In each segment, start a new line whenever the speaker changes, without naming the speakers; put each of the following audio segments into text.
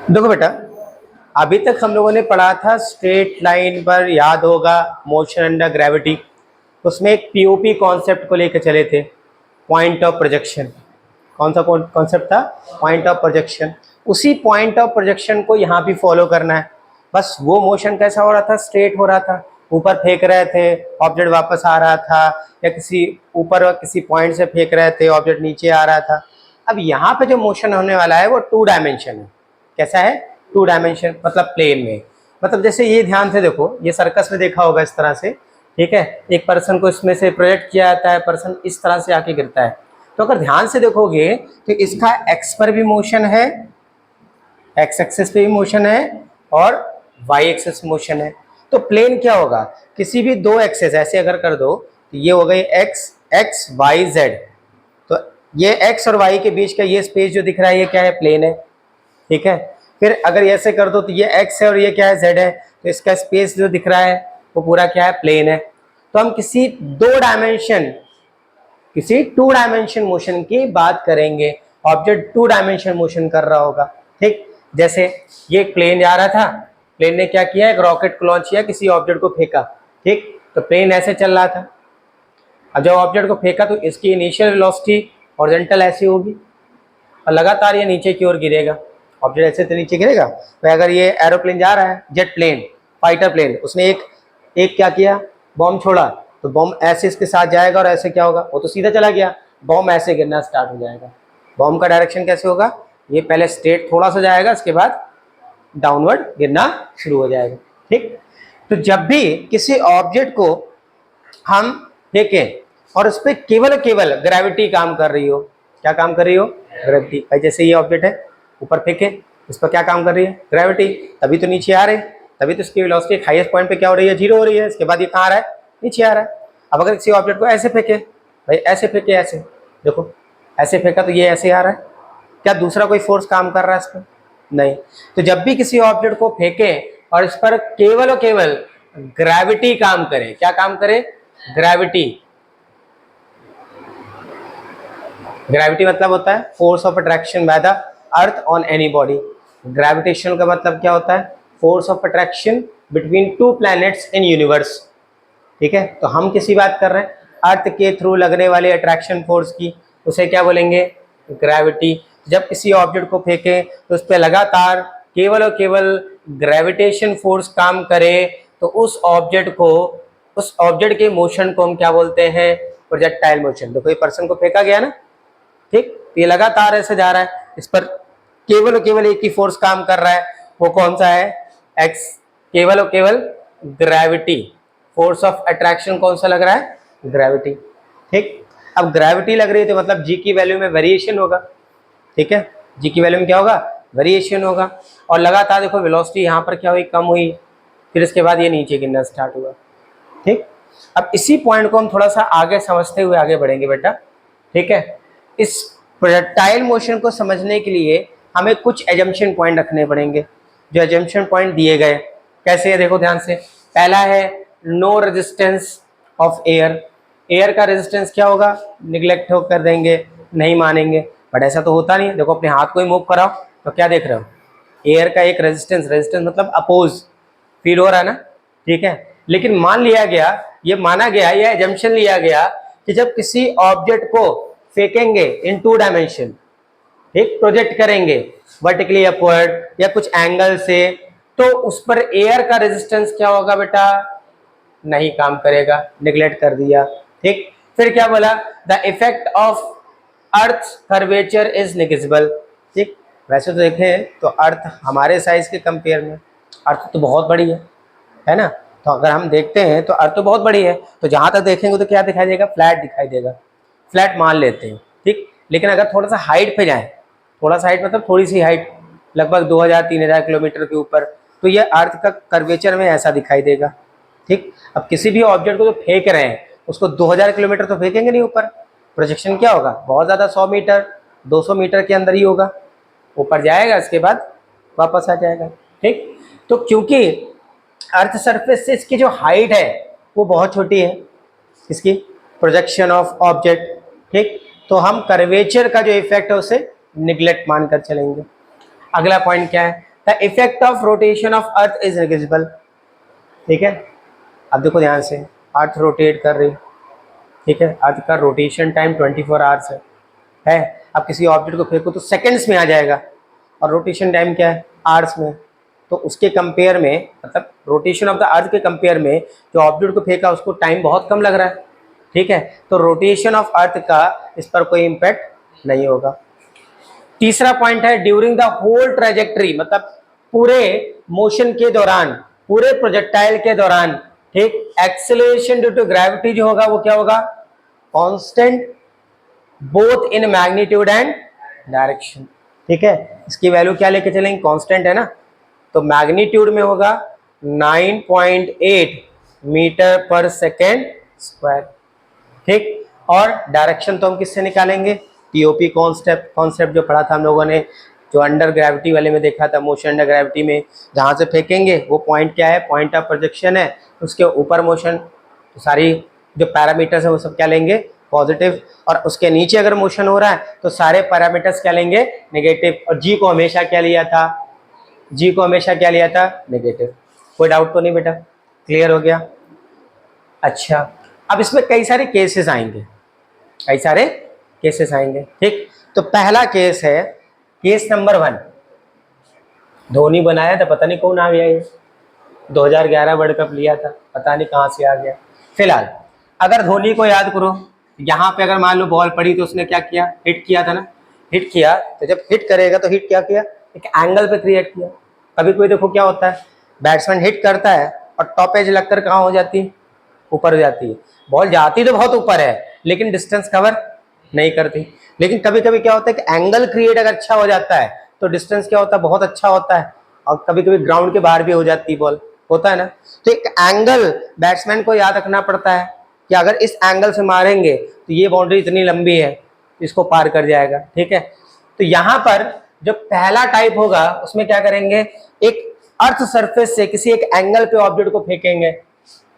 देखो बेटा, अभी तक हम लोगों ने पढ़ा था स्ट्रेट लाइन पर, याद होगा, मोशन अंडर ग्रेविटी। उसमें एक पीओपी कॉन्सेप्ट को लेकर चले थे, पॉइंट ऑफ प्रोजेक्शन। कौन सा कॉन्सेप्ट था? Point of projection. उसी पॉइंट ऑफ प्रोजेक्शन को यहाँ भी फॉलो करना है। बस वो मोशन कैसा हो रहा था? स्ट्रेट हो रहा था, ऊपर फेंक रहे थे, ऑब्जेक्ट वापस आ रहा था, या किसी ऊपर किसी पॉइंट से फेंक रहे थे, ऑब्जेक्ट नीचे आ रहा था। अब यहाँ पे जो मोशन होने वाला है वो 2 डायमेंशन है। कैसा है? 2 डायमेंशन, मतलब प्लेन में। मतलब जैसे ये ध्यान से देखो, ये सर्कस में देखा होगा इस तरह से, ठीक है। एक पर्सन को इसमें से प्रोजेक्ट किया जाता है, पर्सन इस तरह से आके गिरता है। तो अगर ध्यान से देखोगे तो इसका एक्स पर भी मोशन है, एक्स एक्सिस पे भी मोशन है, और वाई एक्सिस मोशन है। तो प्लेन क्या होगा? किसी भी 2 एक्सेस ऐसे अगर कर दो तो ये हो गई एक्स एक्स वाई जेड। तो ये एक्स और वाई के बीच का ये स्पेस जो दिख रहा है, ये क्या है? प्लेन है, ठीक है। फिर अगर ऐसे कर दो तो ये एक्स है और ये क्या है? जेड है। तो इसका स्पेस जो दिख रहा है वो पूरा क्या है? प्लेन है। तो हम किसी 2 डायमेंशन मोशन की बात करेंगे। ऑब्जेक्ट 2 डायमेंशन मोशन कर रहा होगा, ठीक। जैसे ये प्लेन जा रहा था, प्लेन ने क्या किया? एक रॉकेट को लॉन्च किया, किसी ऑब्जेक्ट को फेंका, ठीक। तो प्लेन ऐसे चल रहा था। अब जब ऑब्जेक्ट को फेंका तो इसकी इनिशियल वेलोसिटी हॉरिजॉन्टल ऐसी होगी और लगातार ये नीचे की ओर गिरेगा। ऑब्जेक्ट ऐसे तो नीचे गिरेगा। तो अगर ये एरोप्लेन जा रहा है, जेट प्लेन, फाइटर प्लेन, उसने एक क्या किया? बॉम्ब छोड़ा, तो बॉम्ब ऐसे इसके साथ जाएगा और ऐसे क्या होगा? वो तो सीधा चला गया, बॉम्ब ऐसे गिरना स्टार्ट हो जाएगा। बॉम्ब का डायरेक्शन कैसे होगा? ये पहले स्ट्रेट थोड़ा सा जाएगा, इसके बाद डाउनवर्ड गिरना शुरू हो जाएगा, ठीक। तो जब भी किसी ऑब्जेक्ट को हम फेंकें और उस पर केवल ग्रेविटी काम कर रही हो, क्या काम कर रही हो? ग्रेविटी। भाई जैसे ये ऑब्जेक्ट है, ऊपर फेंके, इस पर क्या काम कर रही है? ग्रेविटी। तभी तो नीचे आ रहे, तभी तो इसकी वेलोसिटी हाईएस्ट पॉइंट पे क्या हो रही है? 0 हो रही है। इसके बाद ये कहाँ आ रहा है? नीचे आ रहा है। अब अगर किसी ऑब्जेक्ट को ऐसे फेंके, भाई ऐसे फेंके, ऐसे देखो, ऐसे फेंका तो ये ऐसे आ रहा है। क्या दूसरा कोई फोर्स काम कर रहा है इस पर? नहीं। तो जब भी किसी ऑब्जेक्ट को फेंके और इस पर केवल और केवल ग्रेविटी काम करे, क्या काम करे? ग्रेविटी। ग्रेविटी मतलब होता है force of attraction by the earth on any body. Gravitation का मतलब क्या होता है? Force of attraction between 2 planets in universe, ठीक है। तो हम किसी बात कर रहे हैं अर्थ के थ्रू लगने वाले अट्रैक्शन फोर्स की, उसे क्या बोलेंगे? ग्रेविटी। जब किसी ऑब्जेक्ट को फेंके तो उस पर लगातार केवल और केवल ग्रेविटेशन फोर्स काम करे, तो उस ऑब्जेक्ट के मोशन को हम क्या बोलते हैं? Projectile motion. देखो ये पर्सन को फेंका गया ना, ठीक, तो ये लगातार ऐसे जा रहा है, इस पर केवल और केवल एक ही फोर्स काम कर रहा है। वो कौन सा है? एक्स, केवल और केवल ग्रेविटी। फोर्स ऑफ अट्रैक्शन कौन सा लग रहा है? ग्रेविटी, ठीक। अब ग्रेविटी लग रही है तो मतलब जी की वैल्यू में वेरिएशन होगा, ठीक है। जी की वैल्यू में क्या होगा? वेरिएशन होगा। और लगातार देखो वेलोसिटी यहाँ पर क्या हुई? कम हुई, फिर इसके बाद ये नीचे गिरना स्टार्ट हुआ, ठीक। अब इसी पॉइंट को हम थोड़ा सा आगे समझते हुए आगे बढ़ेंगे बेटा, ठीक है। इस प्रोजेक्टाइल मोशन को समझने के लिए हमें कुछ एजम्पशन पॉइंट रखने पड़ेंगे। जो एजम्पशन पॉइंट दिए गए कैसे है? देखो ध्यान से। पहला है no resistance of air. Air का रेजिस्टेंस क्या होगा? निगलेक्ट कर देंगे, नहीं मानेंगे। बट ऐसा तो होता नहीं है। देखो अपने हाथ को ही मूव कराओ तो क्या देख रहे हो? एयर का एक रेजिस्टेंस मतलब अपोज फील हो रहा है ना, ठीक है। लेकिन मान लिया गया, ये माना गया, यह एजम्पशन लिया गया कि जब किसी ऑब्जेक्ट को फेंकेंगे इन 2 डायमेंशन, ठीक, प्रोजेक्ट करेंगे वर्टिकली अपवर्ड या कुछ एंगल से, तो उस पर एयर का रेजिस्टेंस क्या होगा बेटा? नहीं काम करेगा, निगलेक्ट कर दिया, ठीक। फिर क्या बोला? The effect of earth curvature is negligible, ठीक। वैसे तो देखें तो अर्थ हमारे साइज के कंपेयर में अर्थ तो बहुत बड़ी है ना। तो अगर हम देखते हैं तो अर्थ तो बहुत बड़ी है, तो जहां तक देखेंगे तो क्या दिखाई देगा? फ्लैट दिखाई देगा, फ्लैट मान लेते हैं, ठीक। लेकिन अगर थोड़ा सा हाइट पे जाए, थोड़ा सा हाइट मतलब थोड़ी सी हाइट, लगभग 2000-3000 किलोमीटर के ऊपर, तो ये अर्थ का कर्वेचर में ऐसा दिखाई देगा, ठीक। अब किसी भी ऑब्जेक्ट को जो फेंक रहे हैं उसको 2000 किलोमीटर तो फेंकेंगे नहीं ऊपर, प्रोजेक्शन क्या होगा? बहुत ज़्यादा 100 मीटर 200 मीटर के अंदर ही होगा, ऊपर जाएगा, इसके बाद वापस आ जाएगा, ठीक। तो क्योंकि अर्थ सरफेस से इसकी जो हाइट है वो बहुत छोटी है, इसकी प्रोजेक्शन ऑफ ऑब्जेक्ट, ठीक, तो हम कर्वेचर का जो इफेक्ट है उसे निग्लेक्ट मानकर चलेंगे। अगला पॉइंट क्या है, the effect of rotation of earth is negligible. ठीक है, अब देखो ध्यान से, अर्थ रोटेट कर रही, ठीक है, अर्थ का रोटेशन टाइम 24 आवर्स है। अब किसी ऑब्जेक्ट को फेंको तो सेकंड्स में आ जाएगा, और रोटेशन टाइम क्या है, आवर्स में। तो उसके कंपेयर में, मतलब रोटेशन ऑफ द अर्थ के कंपेयर में जो ऑब्जेक्ट को फेंका उसको टाइम बहुत कम लग रहा है। ठीक है, तो रोटेशन ऑफ अर्थ का इस पर कोई इम्पैक्ट नहीं होगा। तीसरा पॉइंट है ड्यूरिंग द होल ट्रेजेक्टरी, मतलब पूरे मोशन के दौरान, पूरे प्रोजेक्टाइल के दौरान, ठीक, एक्सेलरेशन ड्यू टू ग्रेविटी जो होगा वो क्या होगा, constant both in magnitude and direction. ठीक है, इसकी वैल्यू क्या लेके चलेंगे, कांस्टेंट है ना, तो मैग्नीट्यूड में होगा 9.8 मीटर पर सेकेंड स्क्वायर। ठीक, और डायरेक्शन तो हम किससे निकालेंगे, टीओपी कॉन्सेप्ट जो पढ़ा था हम लोगों ने, जो अंडर ग्रेविटी वाले में देखा था, मोशन अंडर ग्रेविटी में, जहाँ से फेंकेंगे वो पॉइंट क्या है, पॉइंट ऑफ प्रोजेक्शन है, उसके ऊपर मोशन, तो सारी जो पैरामीटर्स है वो सब क्या लेंगे, पॉजिटिव, और उसके नीचे अगर मोशन हो रहा है तो सारे पैरामीटर्स क्या लेंगे, नेगेटिव। और जी को हमेशा क्या लिया था, जी को हमेशा क्या लिया था, नेगेटिव। कोई डाउट तो नहीं बेटा, क्लियर हो गया। अच्छा, अब इसमें कई सारे केसेस आएंगे, कई सारे केसेस आएंगे। ठीक, तो पहला केस है, केस नंबर 1, धोनी बनाया था, पता नहीं कौन आ गया, ये 2011 वर्ल्ड कप लिया था, पता नहीं कहाँ से आ गया। फिलहाल अगर धोनी को याद करो, यहाँ पे अगर मान लो बॉल पड़ी तो उसने क्या किया, हिट किया था ना, हिट किया, तो जब हिट करेगा तो हिट क्या किया, एक एंगल पे क्रिएट किया। कभी कोई देखो क्या होता है, बैट्समैन हिट करता है और टॉप एज लगकर कहाँ हो जाती है, ऊपर हो जाती है। बॉल जाती तो बहुत ऊपर है लेकिन डिस्टेंस कवर नहीं करती। लेकिन कभी कभी क्या होता है कि एंगल क्रिएट अगर अच्छा हो जाता है तो डिस्टेंस क्या होता है, बहुत अच्छा होता है, और कभी कभी ग्राउंड के बाहर भी हो जाती है बॉल, होता है ना। तो एक एंगल बैट्समैन को याद रखना पड़ता है कि अगर इस एंगल से मारेंगे तो ये बाउंड्री इतनी लंबी है, इसको पार कर जाएगा। ठीक है, तो यहाँ पर जो पहला टाइप होगा उसमें क्या करेंगे, एक अर्थ सरफेस से किसी एक एंगल पे ऑब्जेक्ट को फेंकेंगे,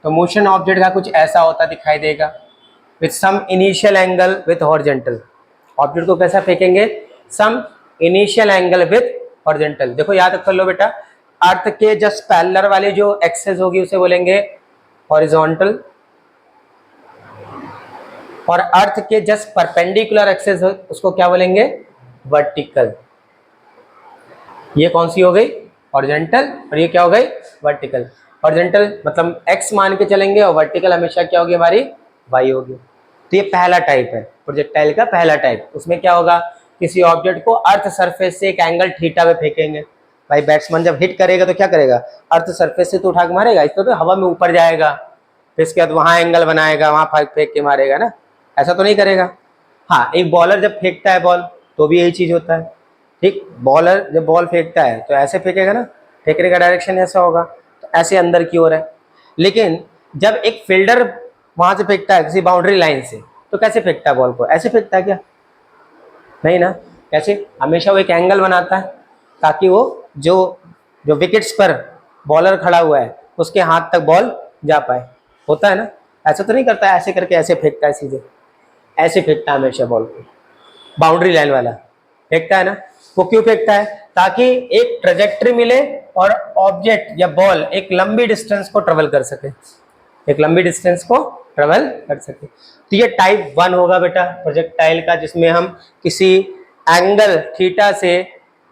तो मोशन ऑब्जेक्ट का कुछ ऐसा होता दिखाई देगा, with some initial angle with horizontal. Object को कैसा फेंकेंगे, some initial angle with horizontal. देखो याद कर लो बेटा, अर्थ के जस्ट पैरेलल वाली जो एक्सेस होगी उसे बोलेंगे हॉरिजॉन्टल, और अर्थ के जस्ट परपेंडिकुलर एक्सेस उसको क्या बोलेंगे, वर्टिकल। ये कौन सी हो गई, हॉरिजॉन्टल, और ये क्या हो गई, वर्टिकल। हॉरिजॉन्टल मतलब एक्स मान के चलेंगे और वर्टिकल हमेशा क्या होगी, हमारी वाई होगी। तो ये पहला टाइप है प्रोजेक्टाइल का, पहला टाइप। उसमें क्या होगा, किसी ऑब्जेक्ट को अर्थ सरफेस से एक एंगल थीटा पे फेंकेंगे। भाई बैट्समैन जब हिट करेगा तो क्या करेगा, अर्थ सरफेस से तो उठा के मारेगा, इस तो हवा में ऊपर जाएगा, फिर इसके बाद वहां एंगल बनाएगा, वहां फेंक के मारेगा ना, ऐसा तो नहीं करेगा। हाँ, एक बॉलर जब फेंकता है बॉल तो भी यही चीज होता है। ठीक, बॉलर जब बॉल फेंकता है तो ऐसे फेंकेगा ना, फेंकने का डायरेक्शन ऐसा होगा, तो ऐसे अंदर की ओर है। लेकिन जब एक फील्डर वहां से फेंकता है किसी बाउंड्री लाइन से, तो कैसे फेंकता है बॉल को, ऐसे फेंकता है क्या, नहीं ना। कैसे, हमेशा वो एक एंगल बनाता है ताकि वो जो जो विकेट्स पर बॉलर खड़ा हुआ है उसके हाथ तक बॉल जा पाए, होता है ना। ऐसा तो नहीं करता है ऐसे करके ऐसे फेंकता है, सीधे ऐसे फेंकता है हमेशा बॉल को, बाउंड्री लाइन वाला फेंकता है ना। वो क्यों फेंकता है, ताकि एक ट्रेजेक्टरी मिले और ऑब्जेक्ट या बॉल एक लंबी डिस्टेंस को ट्रेवल कर सके, एक लंबी डिस्टेंस को ट्रेवल कर सके। तो ये टाइप 1 होगा बेटा प्रोजेक्टाइल का, जिसमें हम किसी एंगल थीटा से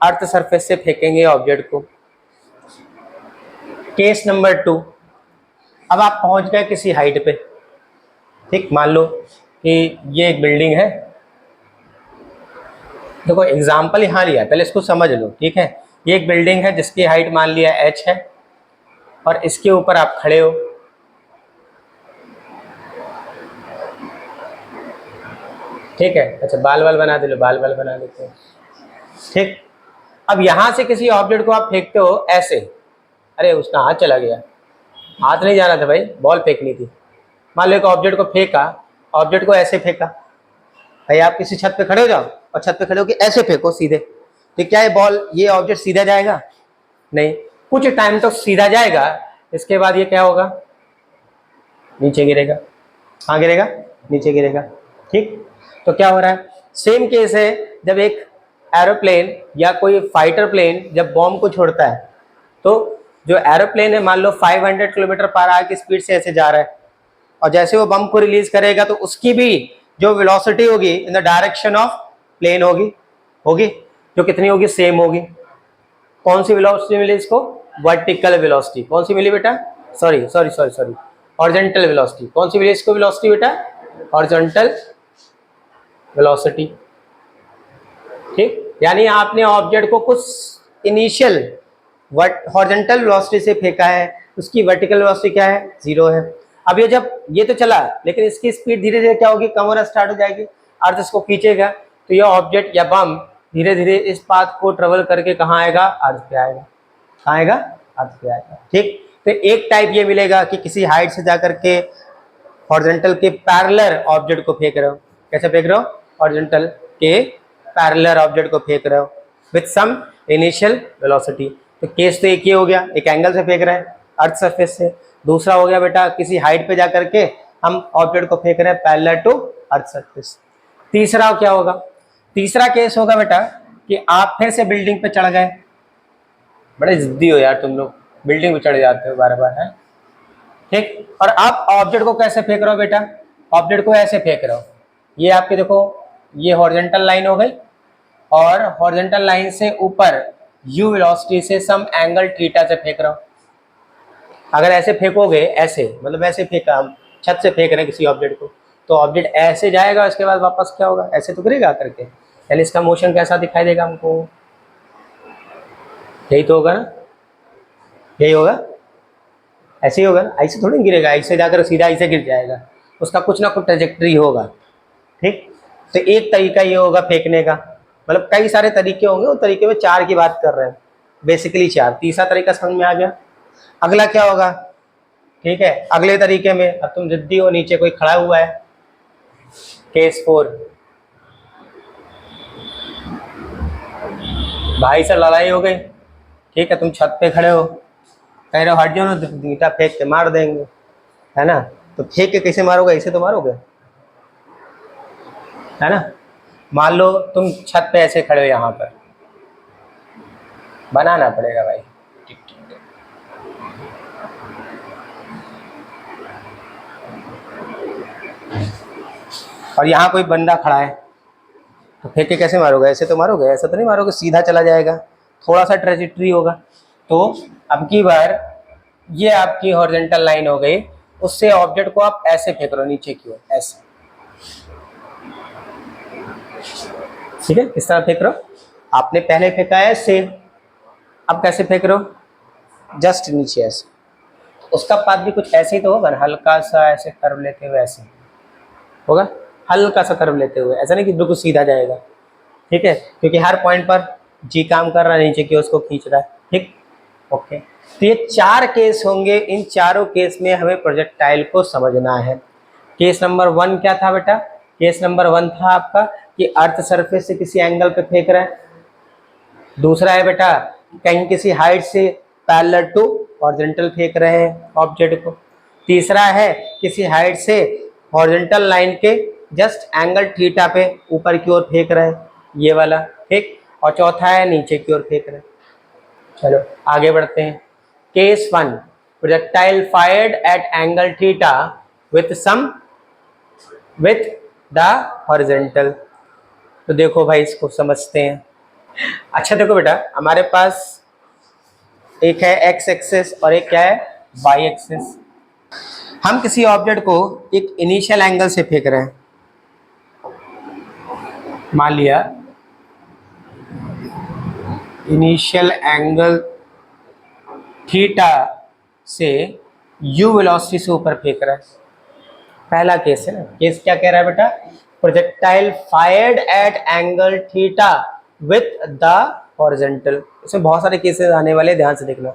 अर्थ सरफेस से फेंकेंगे ऑब्जेक्ट को। केस नंबर 2, अब आप पहुंच गए किसी हाइट पे। ठीक, मान लो कि ये एक बिल्डिंग है, देखो एग्जाम्पल यहाँ लिया, पहले इसको समझ लो। ठीक है, ये एक बिल्डिंग है जिसकी हाइट मान लिया h है, और इसके ऊपर आप खड़े हो। ठीक है, अच्छा बाल बाल बना दे लो, बाल बाल बना देते हैं। ठीक, अब यहाँ से किसी ऑब्जेक्ट को आप फेंकते हो ऐसे, अरे उसका हाथ चला गया, हाथ नहीं जाना था भाई, बॉल फेंकनी थी। मान लो एक ऑब्जेक्ट को फेंका, ऑब्जेक्ट को ऐसे फेंका, भाई आप किसी छत पे खड़े हो जाओ और छत पे खड़े हो कि ऐसे फेंको सीधे, तो क्या है बॉल, ये ऑब्जेक्ट सीधा जाएगा नहीं, कुछ टाइम तक सीधा जाएगा, इसके बाद ये क्या होगा, नीचे गिरेगा। कहाँ गिरेगा, नीचे गिरेगा। ठीक, तो क्या हो रहा है, सेम केस है, जब एक एरोप्लेन या कोई फाइटर प्लेन जब बॉम्ब को छोड़ता है तो जो एरोप्लेन है मान लो 500 किलोमीटर पर आवर की स्पीड से ऐसे जा रहा है, और जैसे वो बम को रिलीज करेगा तो उसकी भी जो वेलोसिटी होगी in the direction of plane होगी होगी जो कितनी होगी, सेम होगी। कौन सी वेलोसिटी मिली इसको? Vertical velocity. कौन सी मिली बेटा? Sorry sorry sorry sorry horizontal velocity. कौन सी मिली इसको वेलोसिटी बेटा? Horizontal velocity. ठीक, यानी आपने ऑब्जेक्ट को कुछ इनिशियल हॉरिजॉन्टल वेलोसिटी से फेंका है, उसकी वर्टिकल वेलोसिटी क्या है? 0 है। अब ये जब ये तो चला, लेकिन इसकी स्पीड धीरे धीरे क्या होगी? कम होना स्टार्ट हो जाएगी। अर्थ इसको खींचेगा तो ये ऑब्जेक्ट या बम धीरे धीरे इस पाथ को ट्रेवल करके कहाँ आएगा? अर्थ पे आएगा। कहाँ आएगा? अर्थ पे आएगा। ठीक, तो एक टाइप ये मिलेगा कि किसी हाइट से जाकर के हॉरिजॉन्टल के पैरेलल ऑब्जेक्ट को फेंक रहे हो। कैसे फेंक रहे हो? हॉरिजॉन्टल के पैरेलल ऑब्जेक्ट को फेंक रहे हो विथ सम इनिशियल वेलोसिटी। तो केस तो एक ही हो गया, एक एंगल से फेंक रहे हैं अर्थ सरफेस से। दूसरा हो गया बेटा किसी हाइट पे जाकर के हम ऑब्जेक्ट को फेंक रहे हैं पैरेलल टू अर्थ सरफेस। तीसरा क्या होगा? तीसरा केस होगा बेटा कि आप फिर से बिल्डिंग पे चढ़ गए। बड़े जिद्दी हो यार तुम लोग, बिल्डिंग पे चढ़ जाते हो बार बार, है ठीक। और आप ऑब्जेक्ट को कैसे फेंक रहे हो बेटा? ऑब्जेक्ट को ऐसे फेंक रहे हो, ये आपके देखो ये हॉरिजॉन्टल लाइन हो गई, और हॉरिजॉन्टल लाइन से ऊपर u वेलोसिटी से सम एंगल थीटा से फेंक रहा हूं। अगर ऐसे फेंकोगे, ऐसे मतलब ऐसे फेंका, हम छत से फेंक रहे हैं किसी ऑब्जेक्ट को, तो ऑब्जेक्ट ऐसे जाएगा, उसके बाद वापस क्या होगा? ऐसे तो गिरेगा करके। यानी इसका मोशन कैसा दिखाई देगा हमको? यही तो होगा ना, यही होगा, ऐसे ही होगा ना। ऐसे थोड़ी गिरेगा, ऐसे जाकर सीधा ऐसे गिर जाएगा, उसका कुछ ना कुछ ट्रेजेक्टरी होगा। ठीक, तो एक तरीका ये होगा फेंकने का, मतलब कई सारे तरीके होंगे, उस तरीके में 4 की बात कर रहे हैं, बेसिकली 4। तीसरा तरीका समझ में आ गया। अगला क्या होगा? ठीक है, अगले तरीके में अब तुम जिद्दी हो, नीचे कोई खड़ा हुआ है, केस 4, भाई से लड़ाई हो गई, ठीक है, तुम छत पे खड़े हो, कह रहे हो हट जाओ ना, ईंटा फेंक के मार देंगे, है ना। तो फेंक के कैसे मारोगे? ऐसे तो मारोगे, है ना। मान लो तुम छत पे ऐसे खड़े हो, यहाँ पर बनाना पड़ेगा भाई। ठीक ठीक, और यहाँ कोई बंदा खड़ा है, तो फेंक के कैसे मारोगे? ऐसे तो मारोगे, ऐसा तो नहीं मारोगे, सीधा चला जाएगा, थोड़ा सा ट्रेजेक्टरी होगा। तो अब की बार ये आपकी हॉरिजॉन्टल लाइन हो गई, उससे ऑब्जेक्ट को आप ऐसे फेंक रहे हो नीचे की ओर, ऐसे, ठीक है, किस तरह फेंक रहे हो? आपने पहले फेंका है ऐसे, अब कैसे फेंक रहे हो? जस्ट नीचे ऐसे। उसका पाथ भी कुछ ऐसे ही तो होगा ना, हल्का सा ऐसे कर्व लेते हुए, ऐसे होगा, हल्का सा कर्व लेते हुए, ऐसा नहीं कि बिल्कुल सीधा जाएगा। ठीक है, क्योंकि हर पॉइंट पर जी काम कर रहा है, नीचे की उसको खींच रहा है। ठीक, ओके। तो ये 4 केस होंगे, इन चारों केस में हमें प्रोजेक्टाइल को समझना है। केस नंबर 1 क्या था बेटा? केस नंबर 1 था आपका कि अर्थ सरफेस से किसी एंगल पे फेंक रहा है। दूसरा है बेटा कहीं किसी हाइट से पैरेलल टू हॉरिजॉन्टल फेंक रहे हैं ऑब्जेक्ट को। तीसरा है किसी हाइट से हॉरिजॉन्टल लाइन के जस्ट एंगल थीटा पे ऊपर की ओर फेंक रहे हैं, ये वाला। ठीक, और चौथा है नीचे की ओर फेंक रहे हैं। चलो आगे बढ़ते हैं। Case 1, projectile fired at angle theta with some with the horizontal. तो देखो भाई इसको समझते हैं। अच्छा देखो बेटा, हमारे पास एक है एक्स एक्सिस और एक क्या है? Y axis. हम किसी ऑब्जेक्ट को एक इनिशियल एंगल से फेंक रहे हैं, मान लिया इनिशियल एंगल थीटा से यू वेलोसिटी से ऊपर फेंक रहा है। पहला केस है ना। केस क्या कह रहा है बेटा? Projectile fired at angle theta with the horizontal. इसमें बहुत सारे केसेस आने वाले, ध्यान से देखना,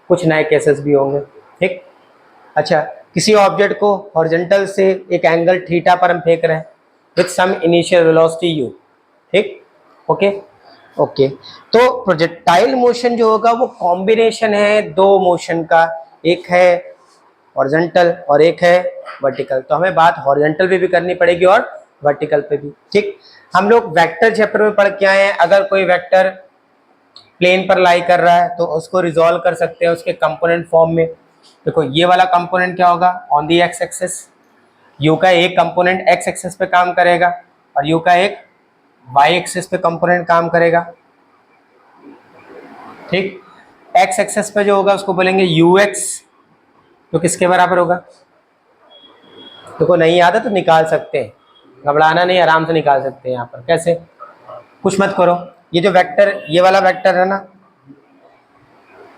कुछ नए केसेस भी होंगे। ठीक, अच्छा, किसी ऑब्जेक्ट को हॉरिजॉन्टल से एक एंगल थीटा पर हम फेंक रहे हैं with some initial velocity u. ठीक, ओके ओके। तो प्रोजेक्टाइल मोशन जो होगा वो कॉम्बिनेशन है 2 मोशन का, एक है हॉरिजॉन्टल और एक है वर्टिकल। तो हमें बात हॉरिजॉन्टल पे भी करनी पड़ेगी और वर्टिकल पे भी। ठीक, हम लोग वेक्टर चैप्टर में पढ़ के आए हैं, अगर कोई वेक्टर प्लेन पर लाई कर रहा है तो उसको रिजॉल्व कर सकते हैं उसके कंपोनेंट फॉर्म में। देखो ये वाला कंपोनेंट क्या होगा, on the x axis, you का एक कंपोनेंट एक्स एक्सिस पे काम करेगा और यू का एक वाई एक्सिस पे कंपोनेंट काम करेगा। ठीक, एक्स एक्सिस पे जो होगा उसको बोलेंगे यू एक्स, तो किसके बराबर होगा, देखो नहीं याद है तो निकाल सकते हैं, घबराना नहीं, आराम से निकाल सकते हैं। यहाँ पर कैसे, कुछ मत करो, ये जो वेक्टर, ये वाला वेक्टर है ना,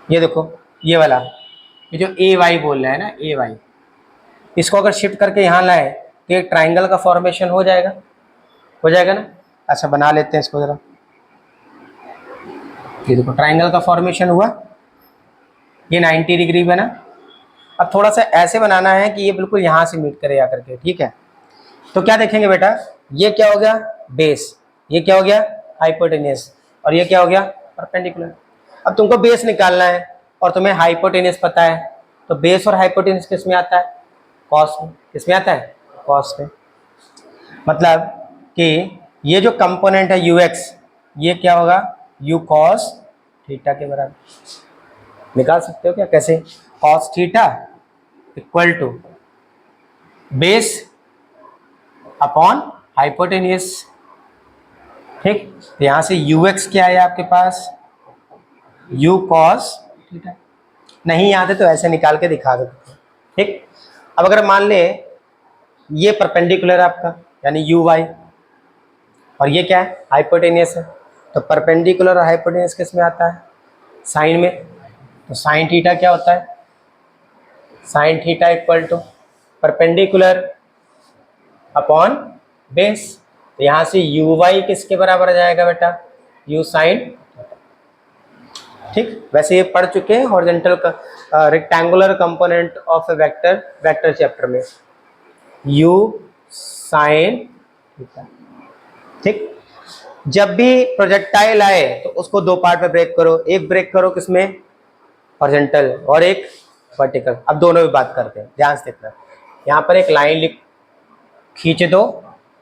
ये देखो ये वाला, ये जो ए वाई बोल रहा है ना, ए वाई, इसको अगर शिफ्ट करके यहाँ लाए तो एक ट्राइंगल का फॉर्मेशन हो जाएगा, हो जाएगा ना। अच्छा बना लेते हैं इसको जरा, ये देखो ट्राइंगल का फॉर्मेशन हुआ, ये 90 डिग्री बना। अब थोड़ा सा ऐसे बनाना है कि ये बिल्कुल यहाँ से मीट करे आकर के। ठीक है, तो क्या देखेंगे बेटा, ये क्या हो गया बेस, ये क्या हो गया हाइपोटेनियस, और ये क्या हो गया परपेंडिकुलर। अब तुमको बेस निकालना है और तुम्हें हाइपोटेनियस पता है, तो बेस और हाइपोटेनियस किस में आता है, कॉस में। किस में आता है, कॉस में। मतलब कि ये जो कंपोनेंट है यू एक्स, ये क्या होगा यू कॉस थीटा के बराबर। निकाल सकते हो क्या, कैसे, cos theta equal to base upon hypotenuse. ठीक, तो यहां से यू एक्स क्या है आपके पास, यू कॉस थीटा। नहीं याद है तो ऐसे निकाल के दिखा सकते हो। ठीक, अब अगर मान ले ये परपेंडिकुलर है आपका, यानी यू वाई, और ये क्या है हाइपोटेनियस है, तो परपेंडिकुलर और हाइपोटेनियस किस में आता है, साइन में। तो साइन थीटा क्या होता है, sine theta equal to perpendicular upon base. तो यहाँ से यू वाई किसके बराबर आ जाएगा बेटा, यू साइन। ठीक, वैसे ये पढ़ चुके हैं हॉरिजॉन्टल का rectangular component of A vector, vector chapter में, यू साइन थीटा। ठीक, जब भी प्रोजेक्टाइल आए तो उसको दो पार्ट में ब्रेक करो, एक ब्रेक करो किसमें हॉरिजॉन्टल और एक वर्टिकल। अब दोनों में बात करते हैं, ध्यान से देखना। यहाँ पर एक लाइन लिख खींच दो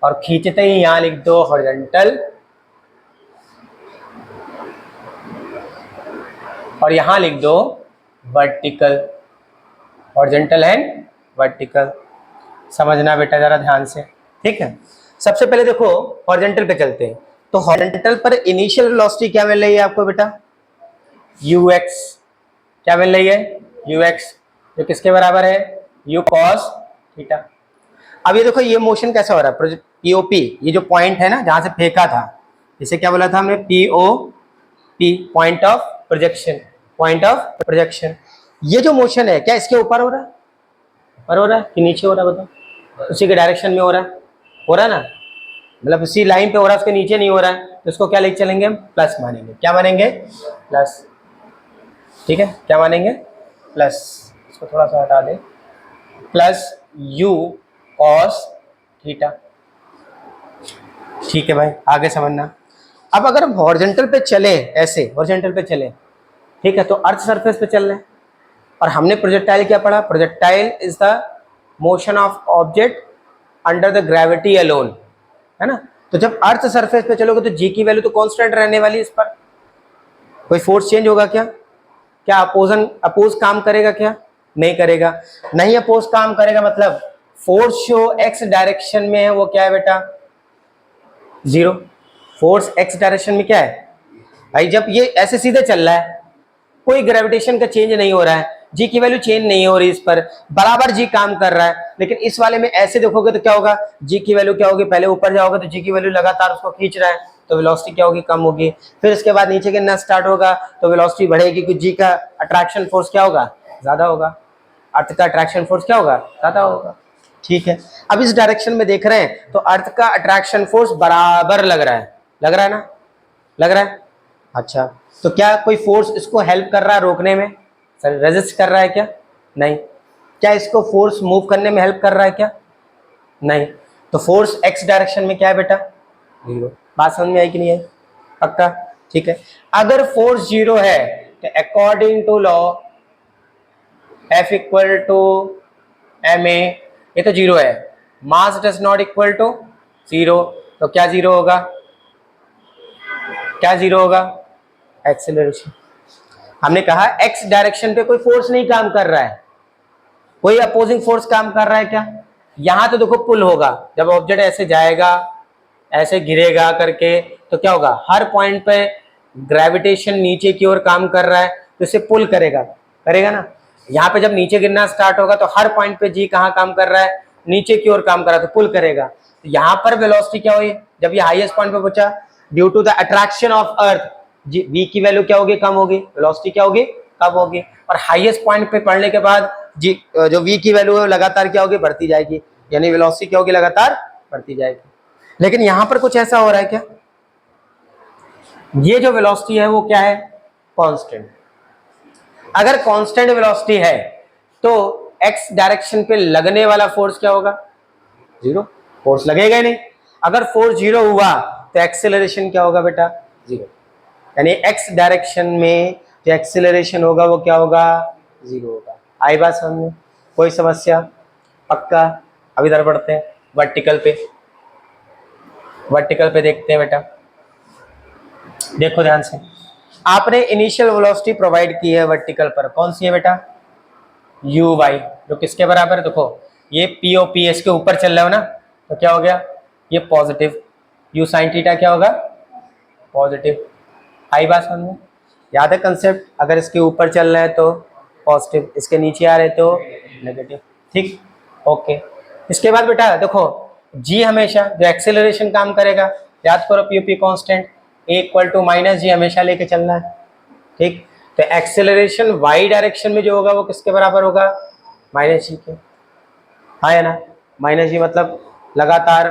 और खींचते ही यहाँ लिख दो हॉरिजॉन्टल, और यहाँ लिख दो वर्टिकल, हॉरिजॉन्टल एंड वर्टिकल। समझना बेटा जरा ध्यान से। ठीक है, सबसे पहले देखो हॉरिजॉन्टल पे चलते हैं। तो हॉरिजॉन्टल पर इनिशियल वेलोसिटी क्या मिल रही है आपको बेटा, यू एक्स। क्या मिल रही है, यू एक्स, जो किसके बराबर है, यू कॉस थीटा। अब ये देखो ये मोशन कैसा हो रहा है, पीओपी, ये जो पॉइंट है ना जहां से फेंका था, इसे क्या बोला था हमने, POP, point of projection, point of projection. ये जो मोशन है क्या इसके ऊपर हो रहा है, ऊपर हो रहा है कि नीचे हो रहा है बताओ, उसी के डायरेक्शन में हो रहा है, हो रहा है ना, मतलब उसी लाइन पे हो रहा है, उसके नीचे नहीं हो रहा है, तो इसको क्या लेके चलेंगे हम, प्लस मानेंगे। क्या मानेंगे, प्लस। ठीक है, क्या मानेंगे, प्लस। इसको थोड़ा सा हटा दें, प्लस यू कॉस थीटा। ठीक है भाई, आगे समझना। अब अगर हम हॉरिजॉन्टल पे चले, ऐसे हॉरिजॉन्टल पे चले, ठीक है, तो अर्थ सरफेस पे चल रहे हैं, और हमने प्रोजेक्टाइल क्या पढ़ा, projectile is the motion of object under the gravity alone, है ना। तो जब अर्थ सरफेस पे चलोगे तो जी की वैल्यू तो कांस्टेंट रहने वाली है, इस पर कोई फोर्स चेंज होगा क्या, क्या अपोज काम करेगा, क्या नहीं करेगा, नहीं अपोज काम करेगा, मतलब फोर्स जो एक्स डायरेक्शन में है वो क्या है बेटा, जीरो। फोर्स एक्स डायरेक्शन में क्या है भाई, जब ये ऐसे सीधे चल रहा है, कोई ग्रेविटेशन का चेंज नहीं हो रहा है, जी की वैल्यू चेंज नहीं हो रही, इस पर बराबर जी काम कर रहा है। लेकिन इस वाले में ऐसे देखोगे तो क्या होगा, जी की वैल्यू क्या होगी, पहले ऊपर जाओगे तो जी की वैल्यू लगातार उसको खींच रहा है, तो वेलोसिटी क्या होगी, कम होगी। फिर इसके बाद नीचे गिरना स्टार्ट होगा तो वेलोसिटी बढ़ेगी, क्योंकि जी का अट्रैक्शन फोर्स क्या होगा, ज्यादा होगा, अर्थ का अट्रैक्शन फोर्स क्या होगा, ज्यादा होगा। ठीक है, अब इस डायरेक्शन में देख रहे हैं तो अर्थ का अट्रैक्शन फोर्स बराबर लग रहा है, लग रहा है ना, लग रहा है। अच्छा, तो क्या कोई फोर्स इसको हेल्प कर रहा है रोकने में, सर रेजिस्ट कर रहा है क्या, नहीं। क्या इसको फोर्स मूव करने में हेल्प कर रहा है क्या, नहीं। तो फोर्स एक्स डायरेक्शन में क्या है बेटा, जीरो। बात समझ में आई कि नहीं आई, पक्का। ठीक है, अगर फोर्स जीरो है तो according to law F equal to M A, ये तो जीरो है, mass does not equal to 0, तो क्या 0 होगा, क्या 0 होगा, एक्सेलरेशन। हमने कहा एक्स डायरेक्शन पे कोई फोर्स नहीं काम कर रहा है, कोई अपोजिंग फोर्स काम कर रहा है क्या? यहां तो देखो पुल होगा, जब ऑब्जेक्ट ऐसे जाएगा ऐसे गिरेगा करके तो क्या होगा, हर पॉइंट पे ग्रेविटेशन नीचे की ओर काम कर रहा है तो इसे पुल करेगा, करेगा ना। यहाँ पे जब नीचे गिरना स्टार्ट होगा तो हर पॉइंट पे जी कहाँ काम कर रहा है, नीचे की ओर काम कर रहा है, तो पुल करेगा। तो यहाँ पर वेलोसिटी क्या हुई, जब ये हाईएस्ट पॉइंट पे पहुंचा, due to the attraction of earth, g v की वैल्यू क्या होगी, कम होगी, वेलोसिटी क्या होगी, कम होगी। और हाईएस्ट पॉइंट पे पढ़ने के बाद जी जो वी की वैल्यू है लगातार क्या होगी, बढ़ती जाएगी, यानी वेलोसिटी क्या होगी, लगातार बढ़ती जाएगी। लेकिन यहां पर कुछ ऐसा हो रहा है क्या, ये जो वेलोसिटी है वो क्या है, कांस्टेंट। अगर कांस्टेंट वेलोसिटी है तो एक्स डायरेक्शन पे लगने वाला फोर्स क्या होगा, 0, फोर्स लगेगा ही नहीं। अगर फोर्स 0 हुआ तो एक्सेलरेशन क्या होगा बेटा, 0, यानी एक्स डायरेक्शन में जो एक्सेलरेशन होगा वो क्या होगा, 0 होगा। आई बात समझ में, कोई समस्या, पक्का। अब इधर बढ़ते हैं वर्टिकल पे, वर्टिकल पे देखते हैं बेटा, देखो ध्यान से। आपने इनिशियल वेलोसिटी प्रोवाइड की है वर्टिकल पर, कौन सी है बेटा, यू वाई, जो किसके बराबर है, देखो ये पी ओ पी एस के ऊपर चल रहे हो ना, तो क्या हो गया, ये पॉजिटिव, यू साइन थीटा क्या होगा, पॉजिटिव। आई बात समझ में, याद है कंसेप्ट, अगर इसके ऊपर चल रहे हैं तो पॉजिटिव, इसके नीचे आ रहे तो नेगेटिव, ठीक, ओके। इसके बाद बेटा देखो, जी हमेशा जो एक्सेलरेशन काम करेगा, याद करो POP constant, a equal to minus g हमेशा लेके चलना है, ठीक। तो एक्सेलरेशन वाई डायरेक्शन में जो होगा वो किसके बराबर होगा, माइनस जी के, हाँ है ना। माइनस जी मतलब लगातार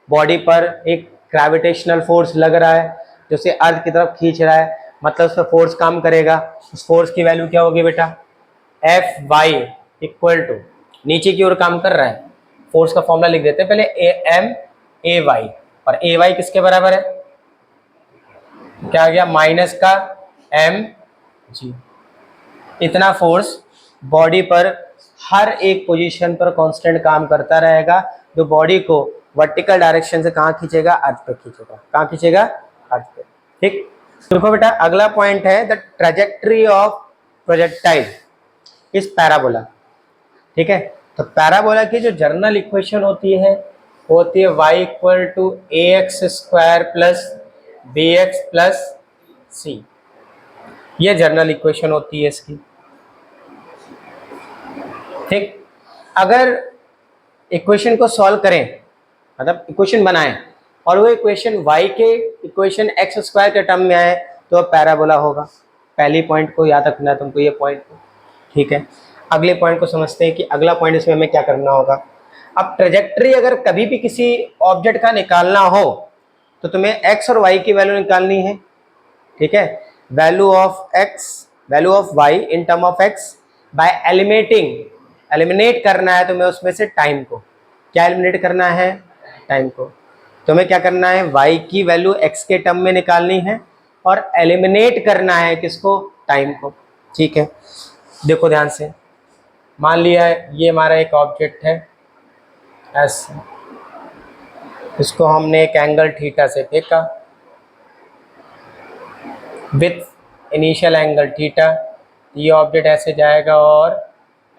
बॉडी पर एक ग्रेविटेशनल फोर्स लग रहा है जो उसे अर्थ की तरफ खींच रहा है, मतलब उस पर फोर्स काम करेगा। उस फोर्स की वैल्यू क्या होगी बेटा, एफ वाई इक्वल टू, नीचे की ओर काम कर रहा है, फोर्स का फॉर्मूला लिख देते हैं पहले, ए एम ए वाई, और ए वाई किसके बराबर है, क्या आ गया, माइनस का एम जी। इतना फोर्स बॉडी पर हर एक पोजीशन पर कांस्टेंट काम करता रहेगा, जो बॉडी को वर्टिकल डायरेक्शन से कहाँ खींचेगा, अर्थ पे खींचेगा, कहाँ खींचेगा, अर्थ पे, ठीक। देखो बेटा अगला पॉइंट है द ट्रेजेक्टरी ऑफ प्रोजेक्टाइल इस पैराबोला, ठीक है। तो पैराबोला की जो जर्नल इक्वेशन होती है वो होती है y equal to a x square plus b x plus c, ये जर्नल इक्वेशन होती है इसकी, ठीक। अगर इक्वेशन को सॉल्व करें, मतलब इक्वेशन बनाएं और वो इक्वेशन y के इक्वेशन एक्स स्क्वायर के टर्म में आए तो पैराबोला होगा। पहली पॉइंट को याद रखना है तुमको, ये पॉइंट को, ठीक है। अगले पॉइंट को समझते हैं कि अगला पॉइंट इसमें हमें क्या करना होगा। अब ट्रेजेक्टरी अगर कभी भी किसी ऑब्जेक्ट का निकालना हो तो तुम्हें x और y की वैल्यू निकालनी है, ठीक है। Value of x, value of y in term of x bye eliminating, eliminate करना है तुम्हें उसमें से टाइम को, क्या एलिमिनेट करना है, टाइम को। तुम्हें क्या करना है, y की वैल्यू x के टर्म में निकालनी है और एलिमिनेट करना है किसको, टाइम को, ठीक है। देखो ध्यान से, मान लिया ये हमारा एक ऑब्जेक्ट है एस, इसको हमने एक एंगल थीटा से फेंका विथ इनिशियल एंगल थीटा, ये ऑब्जेक्ट ऐसे जाएगा और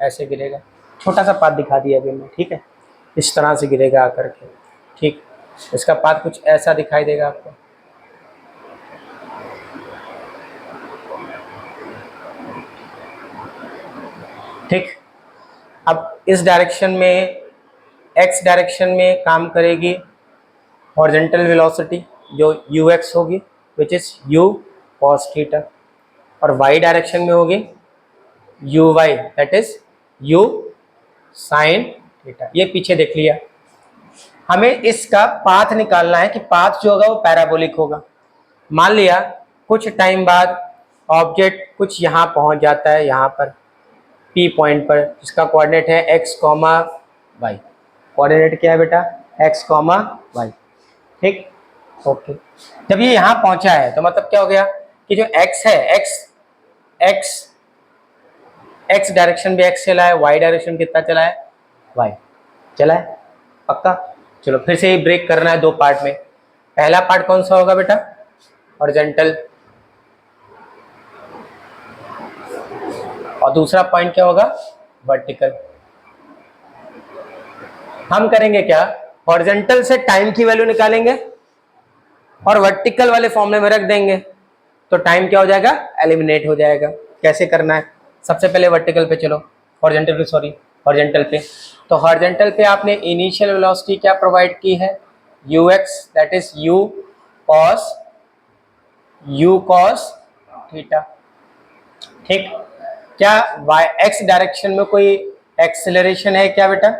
ऐसे गिरेगा, छोटा सा पाथ दिखा दिया अभी मैं, ठीक है। इस तरह से गिरेगा आकर के, ठीक। इसका पाथ कुछ ऐसा दिखाई देगा आपको, ठीक। अब इस डायरेक्शन में, एक्स डायरेक्शन में काम करेगी हॉरिजॉन्टल वेलोसिटी जो ux होगी which is u cos theta, और y डायरेक्शन में होगी uy that is u sin theta. ये पीछे देख लिया। हमें इसका पाथ निकालना है कि पाथ जो होगा वो पैराबोलिक होगा। मान लिया कुछ टाइम बाद ऑब्जेक्ट कुछ यहाँ पहुँच जाता है, यहाँ पर P पॉइंट पर, जिसका कोऑर्डिनेट है x, y। कोऑर्डिनेट क्या है बेटा, x, y, ठीक, ओके। जब ये यहाँ पहुंचा है तो मतलब क्या हो गया कि जो x है, x डायरेक्शन भी x चला है, y डायरेक्शन कितना चला है, y चला है, पक्का। चलो फिर से ही ब्रेक करना है दो पार्ट में। पहला पार्ट कौन सा होगा बेटा? हॉरिजॉन्टल। और दूसरा पॉइंट क्या होगा? वर्टिकल। हम करेंगे क्या? हॉरिजॉन्टल से टाइम की वैल्यू निकालेंगे और वर्टिकल वाले फॉर्मूले में रख देंगे, तो टाइम क्या हो जाएगा? एलिमिनेट हो जाएगा। कैसे करना है? सबसे पहले वर्टिकल पे चलो, हॉरिजॉन्टल पे, सॉरी हॉरिजॉन्टल पे। तो हॉरिजॉन्टल पे आपने इनिशियल वेलोसिटी क्या प्रोवाइड की है? ux, that is u cos theta. ठीक। क्या y x डायरेक्शन में कोई एक्सेलरेशन है क्या बेटा?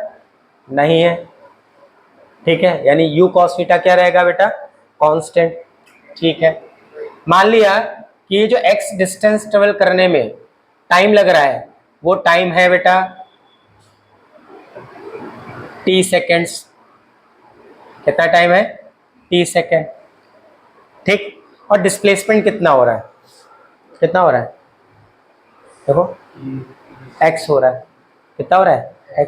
नहीं है। ठीक है, यानी u cos थीटा क्या रहेगा बेटा? कांस्टेंट। ठीक है, मान लिया कि ये जो x डिस्टेंस ट्रेवल करने में टाइम लग रहा है, वो टाइम है बेटा t सेकेंड्स। कितना टाइम है? t second. ठीक। और डिस्प्लेसमेंट कितना हो रहा है? कितना हो रहा है? देखो x हो रहा है। कितना हो रहा है? x।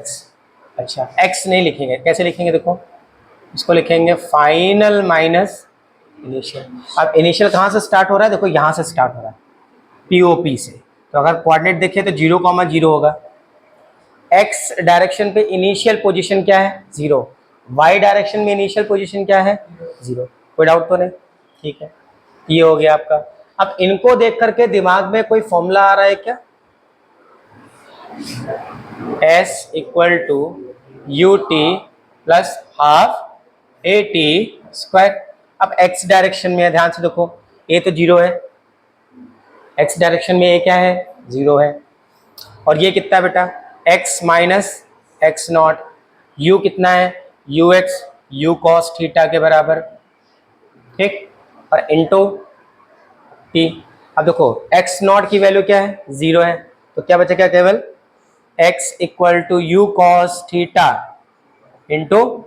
अच्छा, x नहीं लिखेंगे, कैसे लिखेंगे? देखो इसको लिखेंगे फाइनल माइनस इनिशियल। अब इनिशियल कहाँ से स्टार्ट हो रहा है? देखो यहाँ से स्टार्ट हो रहा है, POP से। तो अगर कोऑर्डिनेट देखें तो 0,0 होगा। x डायरेक्शन पे इनिशियल पोजीशन क्या है? 0। y डायरेक्शन में इनिशियल पोजीशन क्या है? 0। कोई डाउट तो नहीं? ठीक है, ये हो गया आपका। अब इनको देख करके दिमाग में कोई फॉर्मूला आ रहा है क्या? s equal to ut plus half at square. अब x डायरेक्शन में है, ध्यान से देखो, a तो 0 है, x डायरेक्शन में a क्या है? 0 है। और ये कितना है बेटा? x minus x not. u कितना है? ux u cos थीटा के बराबर। ठीक। और इंटू t। अब देखो x नॉट की वैल्यू क्या है? 0 है, तो क्या बचेगा? केवल x equal to u cos theta into.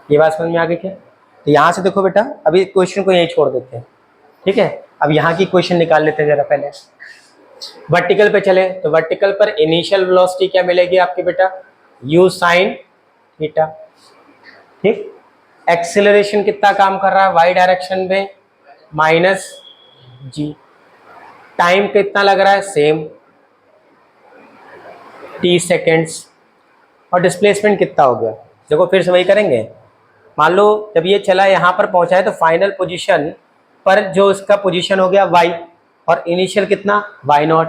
ये बात समझ में आ गई क्या? तो यहां से देखो बेटा, अभी क्वेश्चन को यहीं छोड़ देते हैं। ठीक है, अब यहाँ की क्वेश्चन निकाल लेते हैं जरा पहले। वर्टिकल पे चले तो वर्टिकल पर इनिशियल वेलोसिटी क्या मिलेगी आपकी बेटा? u sine theta. ठीक। एक्सेलरेशन कितना काम कर रहा है y डायरेक्शन में? Minus g। टाइम कितना लग रहा है? Same, t seconds. और डिस्प्लेसमेंट कितना हो गया? देखो फिर से वही करेंगे। मान लो जब ये चला यहाँ पर पहुंचा है, तो फाइनल पोजीशन पर जो इसका पोजीशन हो गया y, और इनिशियल कितना? y naught.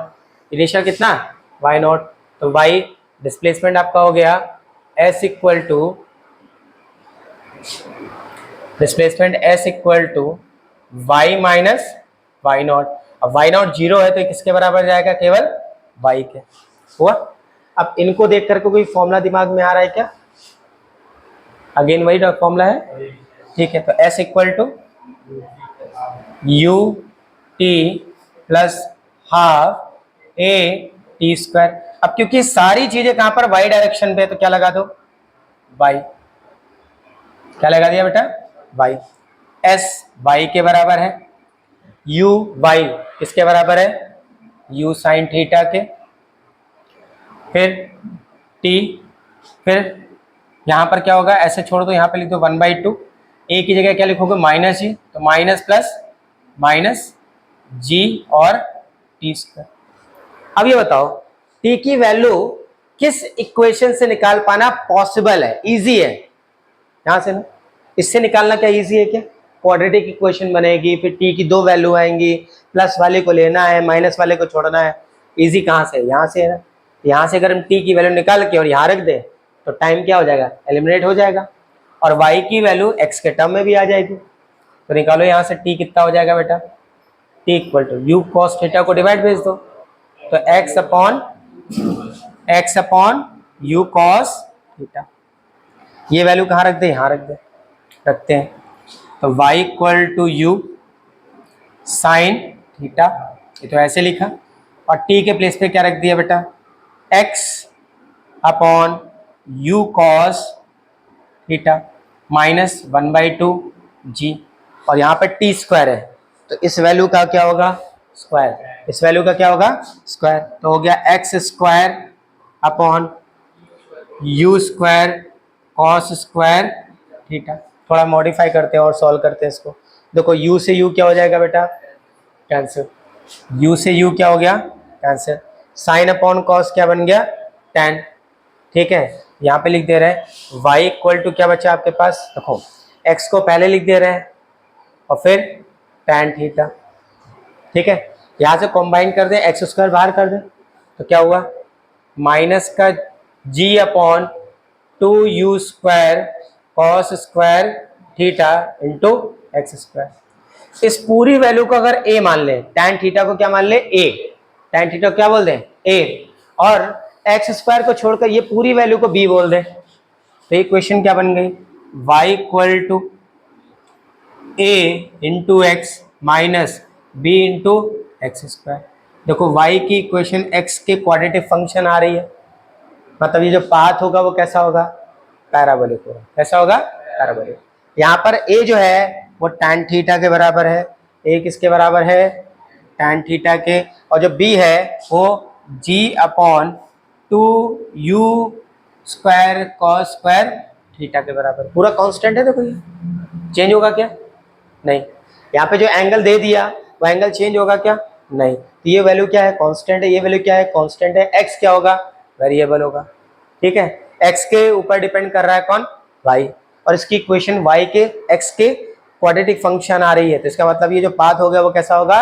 इनिशियल कितना? y naught. तो y डिस्प्लेसमेंट आपका हो गया s equal to, displacement s equal to y minus y naught. अब y नॉट 0 है, तो किसके बराबर जाएगा? केवल y के। हुआ? अब इनको देख करके कोई फॉर्मूला दिमाग में आ रहा है क्या? अगेन वही फॉर्मूला है। ठीक है, तो s equal to u t plus half a t square. अब क्योंकि सारी चीजें कहां पर? y डायरेक्शन पे, तो क्या लगा दो? y। क्या लगा दिया बेटा? y। s y के बराबर है, u y किसके बराबर है? u साइन थीटा के। फिर t, फिर यहां पर क्या होगा? ऐसे छोड़ दो, यहां पे लिख दो 1/2। a की जगह क्या लिखोगे? माइनस ही, तो माइनस प्लस माइनस g और t स्क्वायर। अब ये बताओ, t की वैल्यू किस इक्वेशन से निकाल पाना पॉसिबल है? इजी है। यहां से ना, इससे निकालना क्या इजी है क्या? क्वाड्रेटिक इक्वेशन बनेगी, फिर t की दो वैल्यू आएंगी, प्लस वाले को लेना है, माइनस वाले को छोड़ना है। इजी कहाँ से? यहाँ से है ना। यहाँ से अगर हम t की वैल्यू निकाल के और यहाँ रख दें, तो टाइम क्या हो जाएगा? एलिमिनेट हो जाएगा, और y की वैल्यू x के टर्म में भी आ जाएगी। तो निकालो यहाँ से t कितना हो जाएगा बेटा? t equal to u cos theta को डिवाइड भेज दो, तो x upon u cos theta. ये वैल्यू कहाँ रख दे? यहाँ रख दे, रखते हैं। तो y equal to u sine theta, ये तो ऐसे लिखा, और t के प्लेस पे क्या रख दिया बेटा? x upon u cos theta minus 1/2 g, और यहाँ पर t स्क्वायर है, तो इस वैल्यू का क्या होगा? स्क्वायर। इस वैल्यू का क्या होगा? स्क्वायर। तो हो गया x square upon you square cos square theta. थोड़ा मॉडिफाई करते हैं और सॉल्व करते हैं इसको। देखो u से u क्या हो जाएगा बेटा, कैंसिल। u से u क्या हो गया, कैंसिल। साइन अपॉन कॉस क्या बन गया, tan। ठीक है, यहाँ पे लिख दे रहे हैं y इक्वल टू क्या बचा आपके पास, देखो x को पहले लिख दे रहे हैं और फिर tan थीटा। ठीक है, यहाँ से कॉम्बाइन कर दे, एक्स स्क्वायर बाहर कर दे तो क्या हुआ, माइनस का g upon 2u square cos square theta into x square. इस पूरी वैल्यू को अगर a मान ले, tan थीटा को क्या मान ले, a, tan थीटा को क्या बोल दें, a, और एक्स स्क्वायर को छोड़कर ये पूरी वैल्यू को b बोल दें, तो इक्वेशन क्या बन गई, y equal to a into x minus b into x square. देखो y की इक्वेशन x के क्वाड्रेटिक फंक्शन आ रही है, मतलब ये जो पाथ होगा वो कैसा होगा, पैराबोलिक होगा। कैसा होगा, पैराबोलिक। यहाँ पर a जो है वो tan थीटा के बराबर है, a किसके बराबर है, tan थीटा के, और जो b है वो g upon 2u square cos square theta के बराबर। पूरा कांस्टेंट है, देखो ये चेंज होगा क्या, नहीं। यहाँ पे जो एंगल दे दिया वो एंगल चेंज होगा क्या, नहीं। तो ये वैल्यू क्या है, कांस्टेंट है, ये वैल्यू क्या है, कांस्टेंट है। x क्या होगा, वेरिएबल होगा। ठीक है, x के ऊपर डिपेंड कर रहा है कौन, y, और इसकी इक्वेशन y के x के क्वाड्रेटिक फंक्शन आ रही है, तो इसका मतलब ये जो पाथ हो गया वो कैसा होगा,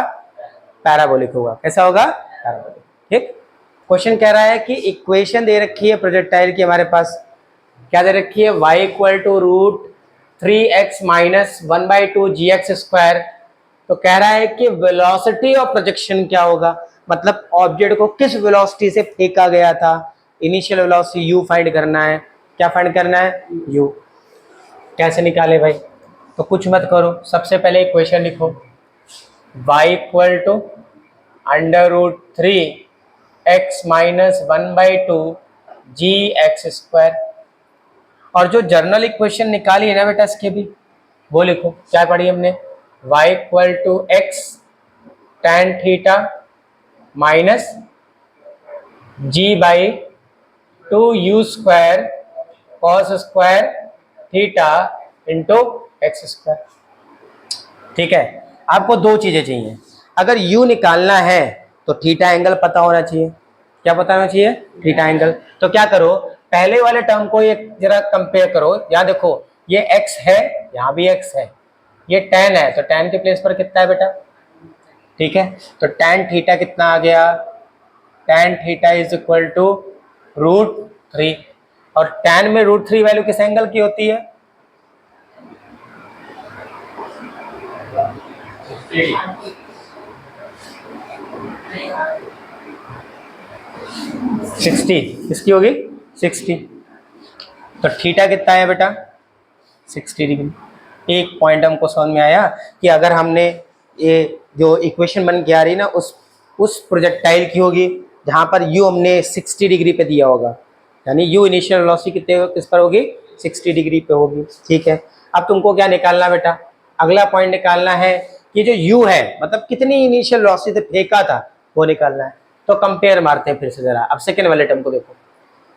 पैराबोलिक होगा। कैसा होगा, पैराबोलिक। ठीक, क्वेश्चन कह रहा है कि इक्वेशन दे रखी है प्रोजेक्टाइल की हमारे पास, क्या दे रखी है, y equal to root 3x minus 1/2 gx square. तो कह रहा है कि वेलोसिटी ऑफ प्रोजेक्शन क्या होगा, मतलब ऑब्जेक्ट को किस वेलोसिटी से फेंका गया था, इनिशियल वेलोसिटी u फाइंड करना है। क्या फाइंड करना है, u। कैसे निकाले भाई, तो कुछ मत करो, सबसे पहले इक्वेशन लिखो, y equal to under root 3x minus 1/2 gx square. और जो जर्नल इक्वेशन निकाली है ना बेटा इसके भी, वो लिखो। क्या पढ़ी हमने, y equal to x tan theta minus g/2u square cos square theta into x square. ठीक है, आपको दो चीजें चाहिए, अगर u निकालना है तो थीटा एंगल पता होना चाहिए। क्या पता होना चाहिए, थीटा एंगल। तो क्या करो, पहले वाले टर्म को ये जरा कंपेयर करो। यहाँ देखो ये x है, यहाँ भी x है, ये tan है, तो tan के प्लेस पर कितना है बेटा, ठीक है। तो tan थीटा कितना आ गया, tan theta is equal to √3, और tan में √3 वैल्यू किस एंगल की होती है, 60। किसकी होगी, 60। तो थीटा कितना है बेटा, 60 डिग्री। एक पॉइंट हमको समझ में आया कि अगर हमने ये जो इक्वेशन बन के आ रही ना उस प्रोजेक्टाइल की होगी जहाँ पर u हमने 60 डिग्री पे दिया होगा, यानी u इनिशियल वेलोसिटी कितने किस पर होगी, 60 डिग्री पे होगी। ठीक है, अब तुमको क्या निकालना बेटा, अगला पॉइंट निकालना है कि जो u है मतलब कितनी इनिशियल वेलोसिटी से फेंका था वो निकालना है। तो कंपेयर मारते हैं फिर से जरा। अब सेकेंड वाले टर्म को देखो,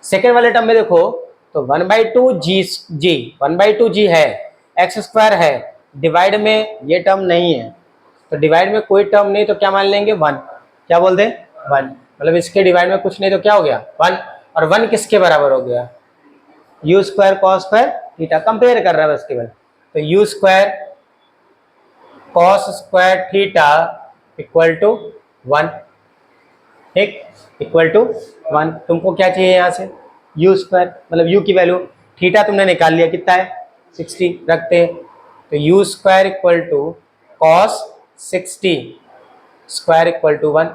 सेकेंड वाले टर्म में देखो तो 1/2 1/2 है, एक्स स्क्वायर है, डिवाइड में ये टर्म नहीं है, तो डिवाइड में कोई टर्म नहीं तो क्या मान लेंगे, 1। क्या बोल दें, 1, मतलब इसके डिवाइड में कुछ नहीं तो क्या हो गया, 1। और 1 किसके बराबर हो गया, u square cos square theta. Compare कर रहा है बस केवल, तो u square cos square theta equal to 1। ठीक, इक्वल टू 1। तुमको क्या चाहिए यहाँ से, u स्क्वायर, मतलब u की वैल्यू, थीटा तुमने निकाल लिया कितना है, 60 रखते हैं, तो u square equal to cos 60 square equal to 1।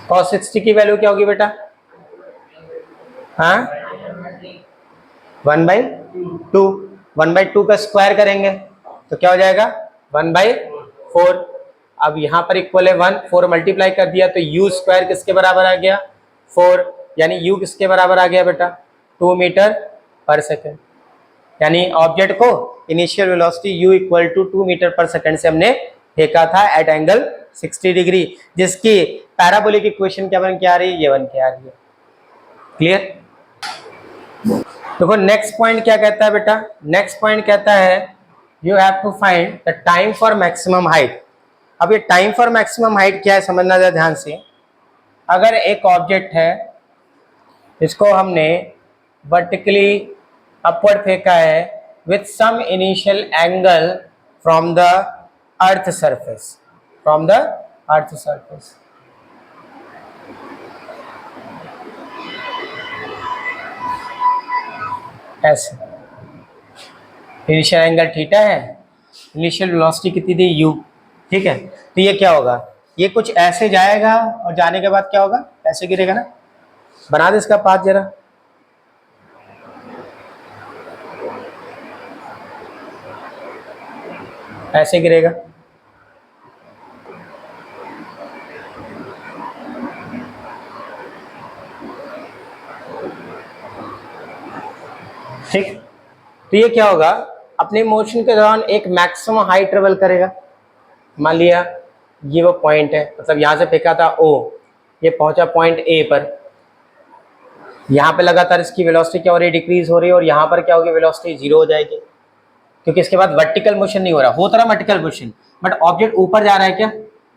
Cos 60 की वैल्यू क्या होगी बेटा, हाँ 1/2, 1/2 का स्क्वायर करेंगे तो क्या हो जाएगा 1/4। अब यहाँ पर इक्वल है 1, 4 मल्टीप्लाई कर दिया तो u स्क्वायर किसके बराबर आ गया, 4, यानी u किसके बराबर आ गया बेटा, 2 मीटर पर सेकेंड। यानी ऑब्जेक्ट को initial velocity u equal to 2 metre पर सेकेंड से हमने फेंका था एट एंगल 60 डिग्री, जिसकी पैराबोलिक इक्वेशन क्या बन के आ रही है, ये बन के आ रही है। क्लियर? देखो नेक्स्ट पॉइंट क्या कहता है बेटा, नेक्स्ट पॉइंट कहता है you have to find the time for maximum height. अब ये टाइम फॉर मैक्सिमम हाइट क्या है समझना जरा ध्यान से। अगर एक ऑब्जेक्ट है, इसको हमने वर्टिकली अपवर्ड फेंका है with some initial angle from the earth surface, from the earth surface, ऐसे इनिशियल एंगल थीटा है, इनिशियल वेलोसिटी कितनी थी u, ठीक है। तो ये क्या होगा, ये कुछ ऐसे जाएगा और जाने के बाद क्या होगा, ऐसे गिरेगा ना। बना दे इसका पाथ जरा, ऐसे गिरेगा। ठीक, तो ये क्या होगा, अपने मोशन के दौरान एक मैक्सिमम हाइट ट्रेवल करेगा। मान लिया ये वो पॉइंट है, मतलब यहाँ से फेंका था O, ये पहुंचा पॉइंट A पर, यहाँ पे लगातार इसकी वेलोसिटी क्या हो रही है, डिक्रीज हो रही है, और यहाँ पर क्या होगी, वेलोसिटी जीरो हो जाएगी, क्योंकि इसके बाद वर्टिकल मोशन नहीं हो रहा, होता रहा वर्टिकल मोशन, बट ऑब्जेक्ट ऊपर जा रहा है क्या,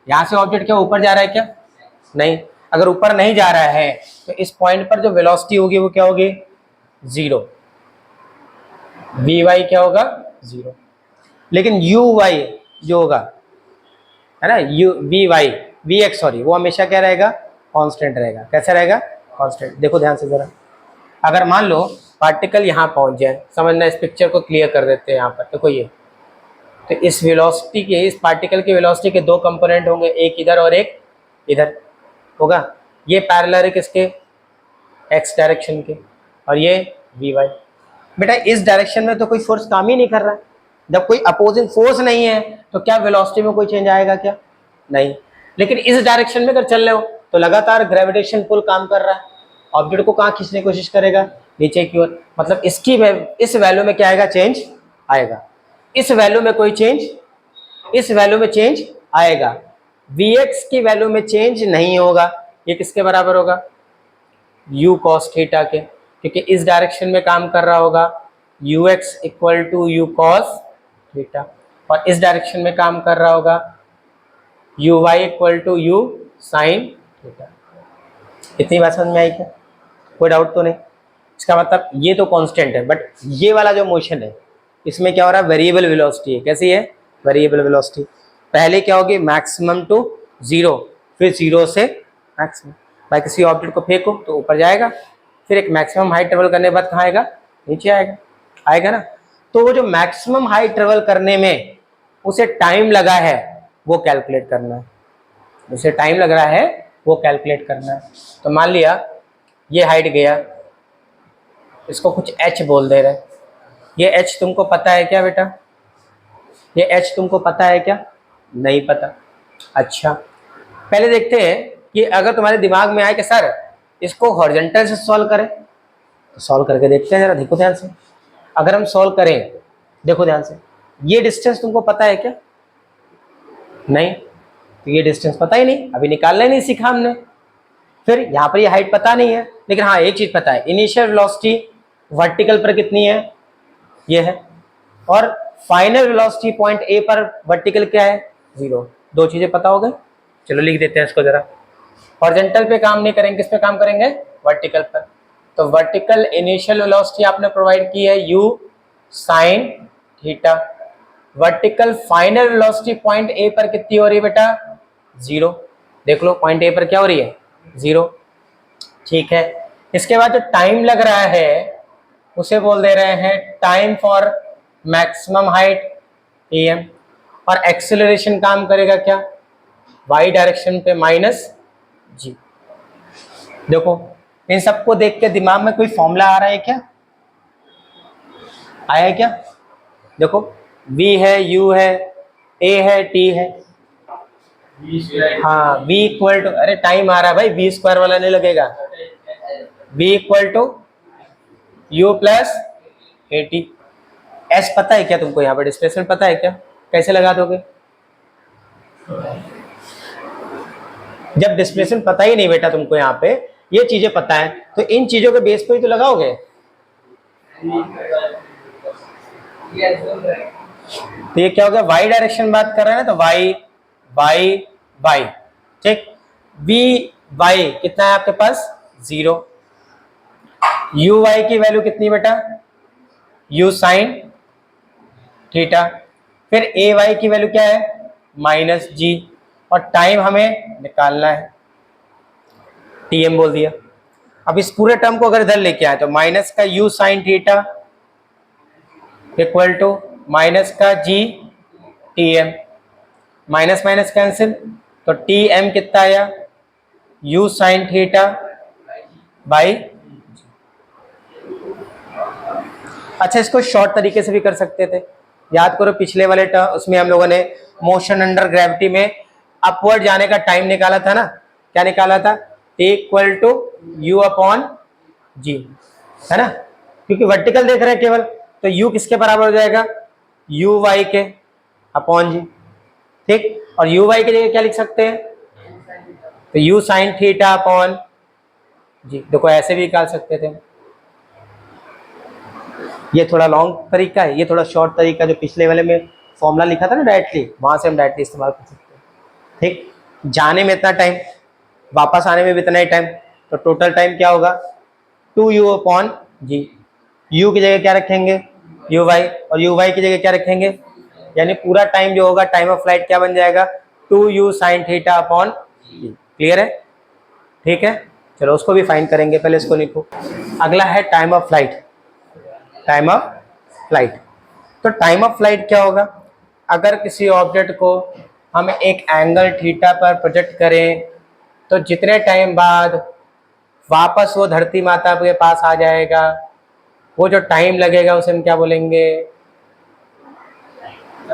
यहाँ से ऑब्जेक्ट क्या ऊपर जा रहा है क्या, नहीं। अगर ऊपर नहीं जा रहा है तो इस पॉइंट पर जो वेलोसिटी होगी वो क्या होगी, जीरो, वी वाई क्या होगा, जीरो। लेकिन यू वाई जो होगा है ना, u v y v x sorry, वो हमेशा क्या रहेगा, कांस्टेंट रहेगा। कैसा रहेगा, कांस्टेंट। देखो ध्यान से जरा, अगर मान लो पार्टिकल यहाँ पहुंच जाए, समझना, इस पिक्चर को क्लियर कर देते हैं यहाँ पर। देखो ये, तो इस वेलोसिटी के, इस पार्टिकल की वेलोसिटी के दो कंपोनेंट होंगे, एक इधर और एक इधर होगा। ये पैरेलल है किसके, एक्स डायरेक्शन के, और ये वी वाई। बेटा इस डायरेक्शन में तो कोई फोर्स काम ही नहीं कर रहा है, जब कोई अपोजिंग फोर्स नहीं है तो क्या वेलोसिटी में कोई चेंज आएगा क्या, नहीं। लेकिन इस डायरेक्शन में अगर चल रहे हो तो लगातार ग्रेविटेशन पुल काम कर रहा है, ऑब्जेक्ट को कहाँ खींचने की कोशिश करेगा, नीचे की ओर। मतलब इसकी इस वैल्यू में क्या आएगा, चेंज आएगा। इस वैल्यू में कोई चेंज, इस वैल्यू में चेंज आएगा। Vx की वैल्यू में चेंज नहीं होगा। ये किसके बराबर होगा, u cos थीटा के, क्योंकि इस डायरेक्शन में काम कर रहा होगा। ux equal to u cos theta, और इस डायरेक्शन में काम कर रहा होगा uy equal to u sin theta. इतनी बात समझ में आई क्या, कोई डाउट तो नहीं। इसका मतलब ये तो कांस्टेंट है, बट ये वाला जो मोशन है इसमें क्या हो रहा है, वेरिएबल वेलोसिटी है। कैसी है, वेरिएबल वेलोसिटी। पहले क्या होगी, मैक्सिमम टू जीरो, फिर जीरो से मैक्सिमम। भाई किसी ऑब्जेक्ट को फेंको तो ऊपर जाएगा, फिर एक मैक्सिमम हाइट ट्रेवल करने के बाद कहाँ आएगा, नीचे आएगा, आएगा ना। तो वो जो मैक्सिमम हाइट ट्रेवल करने में उसे टाइम लगा है वो कैलकुलेट करना है, उसे टाइम लग रहा है वो कैलकुलेट करना है। तो मान लिया ये हाइट गया, इसको कुछ h बोल दे रहे। ये h तुमको पता है क्या बेटा, ये h तुमको पता है क्या, नहीं पता। अच्छा, पहले देखते हैं कि अगर तुम्हारे दिमाग में आए कि सर इसको हॉरिजॉन्टल से सॉल्व करें, तो सॉल्व करके देखते हैं। जरा देखो ध्यान से, अगर हम सॉल्व करें, देखो ध्यान से, ये डिस्टेंस तुमको पता है क्या, नहीं। तो ये डिस्टेंस पता ही नहीं, अभी निकालना ही नहीं सीखा हमने। फिर यहाँ पर ये हाइट पता नहीं है, लेकिन हाँ एक चीज पता है, इनिशियल वेलोसिटी वर्टिकल पर कितनी है, ये है, और फाइनल वेलोसिटी पॉइंट ए पर वर्टिकल क्या है, जीरो। दो चीजें पता हो गई। चलो लिख देते हैं इसको जरा। हॉरिजॉन्टल पे काम नहीं करेंगे, किस पे काम करेंगे, वर्टिकल पर। तो वर्टिकल इनिशियल वेलोसिटी आपने प्रोवाइड की है u sin theta. Vertical final velocity point A पर कितनी हो रही है बेटा, जीरो। देख लो पॉइंट ए पर क्या हो रही है, जीरो। ठीक है, इसके बाद जो टाइम लग रहा है उसे बोल दे रहे हैं time for maximum height am, और एक्सेलरेशन काम करेगा क्या, y डायरेक्शन पे माइनस g। देखो इन सबको देख के दिमाग में कोई फॉर्मूला आ रहा है क्या, आया है क्या, देखो v है, u है, a है, t है। हाँ v इक्वल टू, अरे टाइम आ रहा है भाई, v स्क्वायर वाला नहीं लगेगा, v equal to u plus a t. S पता है क्या तुमको, यहाँ पर डिस्प्लेसमेंट पता है क्या, कैसे लगा दोगे, जब डिस्प्लेसमेंट पता ही नहीं बेटा तुमको, यहाँ पे ये चीजें पता है, तो इन चीजों के बेस पे ही तो लगाओगे। तो ये क्या हो गया, वाई डायरेक्शन बात कर रहे हैं ना, तो वाई वाई वाई, ठीक। वी वाई कितना है आपके पास, 0। यू वाई की वैल्यू कितनी बेटा, यू साइन थीटा। फिर ए वाई की वैल्यू क्या है, -g, और टाइम हमें निकालना है, टीएम बोल दिया। अब इस पूरे टर्म को अगर इधर लेके आए तो माइनस का u sine theta equal to minus का g t m, minus minus cancel, तो टीएम कितना आया, यू साइन थीटा बाई। अच्छा, इसको शॉर्ट तरीके से भी कर सकते थे, याद करो पिछले वाले टर्म उसमें हम लोगों ने मोशन अंडर ग्रेविटी में अपवर्ड जाने का टाइम निकाला था ना, क्या निकाला था, इक्वल टू यू अपॉन जी, है ना, क्योंकि वर्टिकल देख रहे हैं केवल, तो यू किसके बराबर हो जाएगा, यू वाई के अपॉन जी, ठीक। और यू वाई की जगह क्या लिख सकते हैं, तो यू साइन थीटा अपॉन जी, देखो ऐसे भी निकाल सकते थे। ये थोड़ा लॉन्ग तरीका है, ये थोड़ा शॉर्ट तरीका, जो पिछले वाले में फॉर्मूला लिखा था ना डायरेक्टली, वहां से हम डायरेक्टली इस्तेमाल कर सकते हैं, ठीक। जाने में इतना टाइम, वापस आने में भी इतना ही टाइम, तो टोटल टाइम क्या होगा, 2u अपॉन जी। u की जगह क्या रखेंगे, यू वाई, और यू वाई की जगह क्या रखेंगे, यानी पूरा टाइम जो होगा, टाइम ऑफ फ्लाइट क्या बन जाएगा, 2u साइन थीटा अपॉन जी। क्लियर है, ठीक है। चलो उसको भी फाइंड करेंगे, पहले इसको लिखो। अगला है time of flight, time of flight. तो टाइम ऑफ फ्लाइट क्या होगा, अगर किसी ऑब्जेक्ट को हम एक एंगल थीटा पर प्रोजेक्ट करें, तो जितने टाइम बाद वापस वो धरती माता के पास आ जाएगा, वो जो टाइम लगेगा उसे हम क्या बोलेंगे।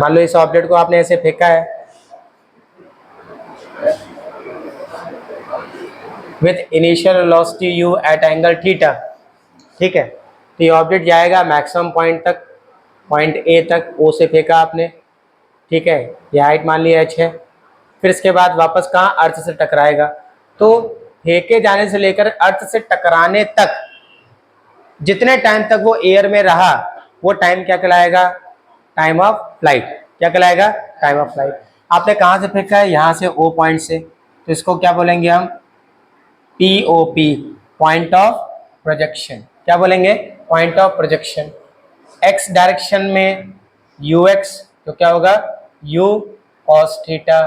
मान लो इस ऑब्जेक्ट को आपने ऐसे फेंका है with initial velocity u at angle theta, ठीक है, तो ये ऑब्जेक्ट जाएगा मैक्सिमम पॉइंट तक, पॉइंट ए तक, ओ से फेंका आपने, ठीक है, ये हाइट मान ली h है। फिर इसके बाद वापस कहाँ, अर्थ से टकराएगा। तो फेंके जाने से लेकर अर्थ से टकराने तक जितने टाइम तक वो एयर में रहा, वो टाइम क्या कहलाएगा, टाइम ऑफ फ्लाइट। क्या कहलाएगा, टाइम ऑफ फ्लाइट। आपने कहाँ से फेंका है, यहाँ से ओ पॉइंट से, तो इसको क्या बोलेंगे हम, POP, पॉइंट ऑफ प्रोजेक्शन। क्या बोलेंगे, point of projection. X direction में UX, तो क्या होगा, U cos theta.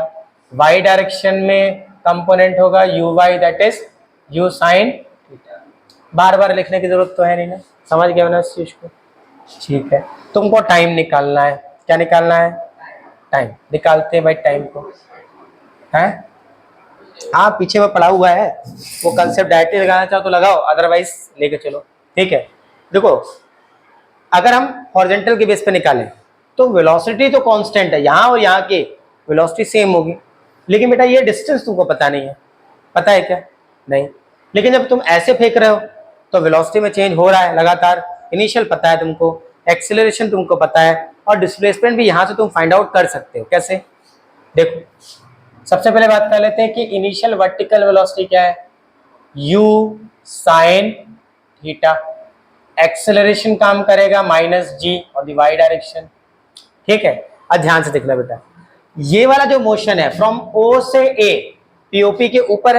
Y direction में कंपोनेंट होगा UY, that is U sin theta. बार बार लिखने की जरूरत तो है नहीं ना, समझ गया ना इस चीज को, ठीक है। तुमको टाइम निकालना है, क्या निकालना है, टाइम। निकालते हैं भाई टाइम को, है हाँ पीछे में पड़ा हुआ है, वो कंसेप्ट डायरेक्टली लगाना चाहो तो लगाओ, अदरवाइज लेके चलो, ठीक है। देखो अगर हम हॉरिजॉन्टल के बेस पे निकालें तो वेलोसिटी तो कांस्टेंट है, यहाँ और यहाँ की वेलोसिटी सेम होगी, लेकिन बेटा ये डिस्टेंस तुमको पता नहीं है, पता है क्या, नहीं। लेकिन जब तुम ऐसे फेंक रहे हो तो वेलोसिटी में चेंज हो रहा है लगातार, इनिशियल पता है तुमको, एक्सेलरेशन तुमको पता है, और डिस्प्लेसमेंट भी यहाँ से तुम फाइंड आउट कर सकते हो। कैसे, देखो सबसे पहले बात कर लेते हैं कि इनिशियल वर्टिकल वेलोसिटी क्या है, u साइन थीटा। एक्सेलरेशन काम करेगा -g और दी वाई डायरेक्शन, ठीक है। अब ध्यान से देखना बेटा, ये वाला जो मोशन है फ्रॉम O से A, POP के ऊपर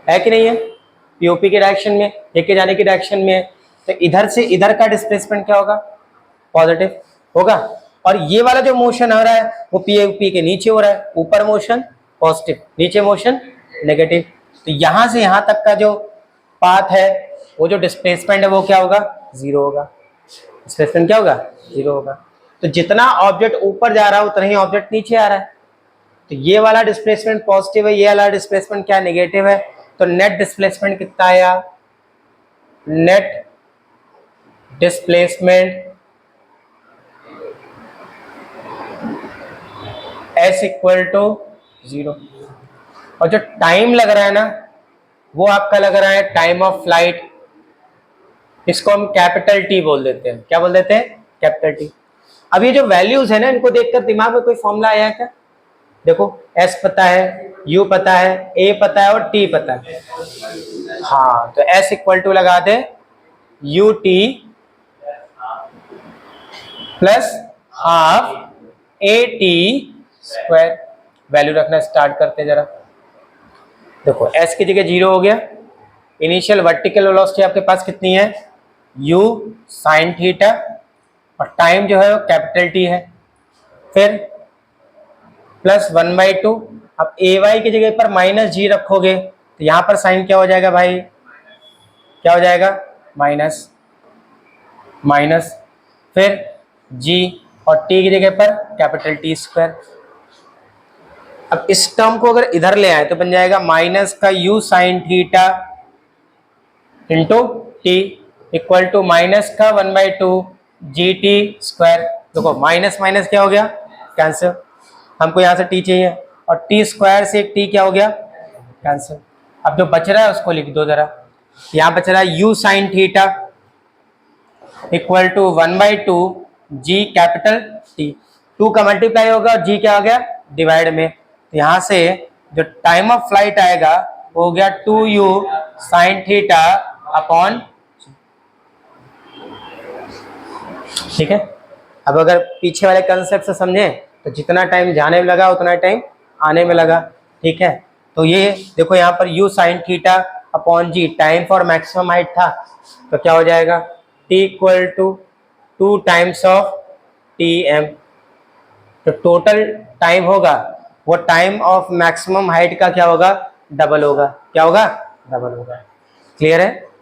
है कि नहीं है, POP के डायरेक्शन में, लेके जाने की डायरेक्शन में है, तो इधर से इधर का डिस्प्लेसमेंट क्या होगा, पॉजिटिव होगा। और ये वाला जो मोशन हो रहा है वो POP के नीचे हो रहा है, ऊपर मोशन पॉजिटिव, नीचे मोशन नेगेटिव। तो यहां से यहां तक का जो पाथ है, वो जो डिस्प्लेसमेंट है वो क्या होगा, 0 होगा। डिस्प्लेसमेंट क्या होगा, 0 होगा। तो जितना ऑब्जेक्ट ऊपर जा रहा है उतना ही ऑब्जेक्ट नीचे आ रहा है। तो ये वाला डिस्प्लेसमेंट पॉजिटिव है, ये वाला डिस्प्लेसमेंट क्या नेगेटिव है, तो नेट डिस्प्लेसमेंट कितना आया, net displacement S equal to 0। और जो टाइम लग रहा है ना, वो आपका लग रहा है टाइम ऑफ फ्लाइट, इसको हम कैपिटल T बोल देते हैं। क्या बोल देते हैं, कैपिटल T। अब ये जो वैल्यूज है ना, इनको देखकर दिमाग में कोई फॉर्मूला आया है क्या, देखो S पता है, U पता है, A पता है और T पता है। हाँ तो S इक्वल टू लगा दे UT plus half AT square. Value रखना स्टार्ट करते जरा। देखो S की जगह 0 हो गया। इनिशियल वर्टिकल वेलोसिटी आपके पास कितनी है, U साइन थीटा, और टाइम जो है वो कैपिटल T है। फिर प्लस 1/2। अब ए वाई की जगह पर माइनस जी रखोगे तो यहाँ पर साइन क्या हो जाएगा भाई, क्या हो जाएगा, माइनस माइनस, फिर जी और टी की जगह पर कैपिटल टी स्क्वायर। अब इस टर्म को अगर इधर ले आए तो बन जाएगा माइनस का u sine theta into t equal to minus का 1/2 जी टी स्क्वायर। देखो माइनस माइनस क्या हो गया, कैंसिल। हमको यहाँ से टी चाहिए और टी स्क्वायर से एक टी क्या हो गया, कैंसिल। अब जो बच रहा है उसको लिख दो जरा। यहाँ बच रहा है u sine theta equal to 1/2 g capital T. 2 का मल्टीप्लाई होगा और जी क्या आ गया, डिवाइड में। तो यहाँ से जो टाइम ऑफ फ्लाइट आएगा वो हो गया 2u साइन थीटा अपॉन। ठीक है। अब अगर पीछे वाले कंसेप्ट से समझें तो जितना टाइम जाने में लगा उतना टाइम आने में लगा। ठीक है। तो ये देखो यहाँ पर u sine theta upon g time for maximum height था, तो क्या हो जाएगा t equal to 2 times of t m. तो टोटल टाइम होगा वो टाइम ऑफ मैक्सिमम हाइट का क्या होगा, डबल होगा। क्या होगा, डबल होगा। क्लियर है।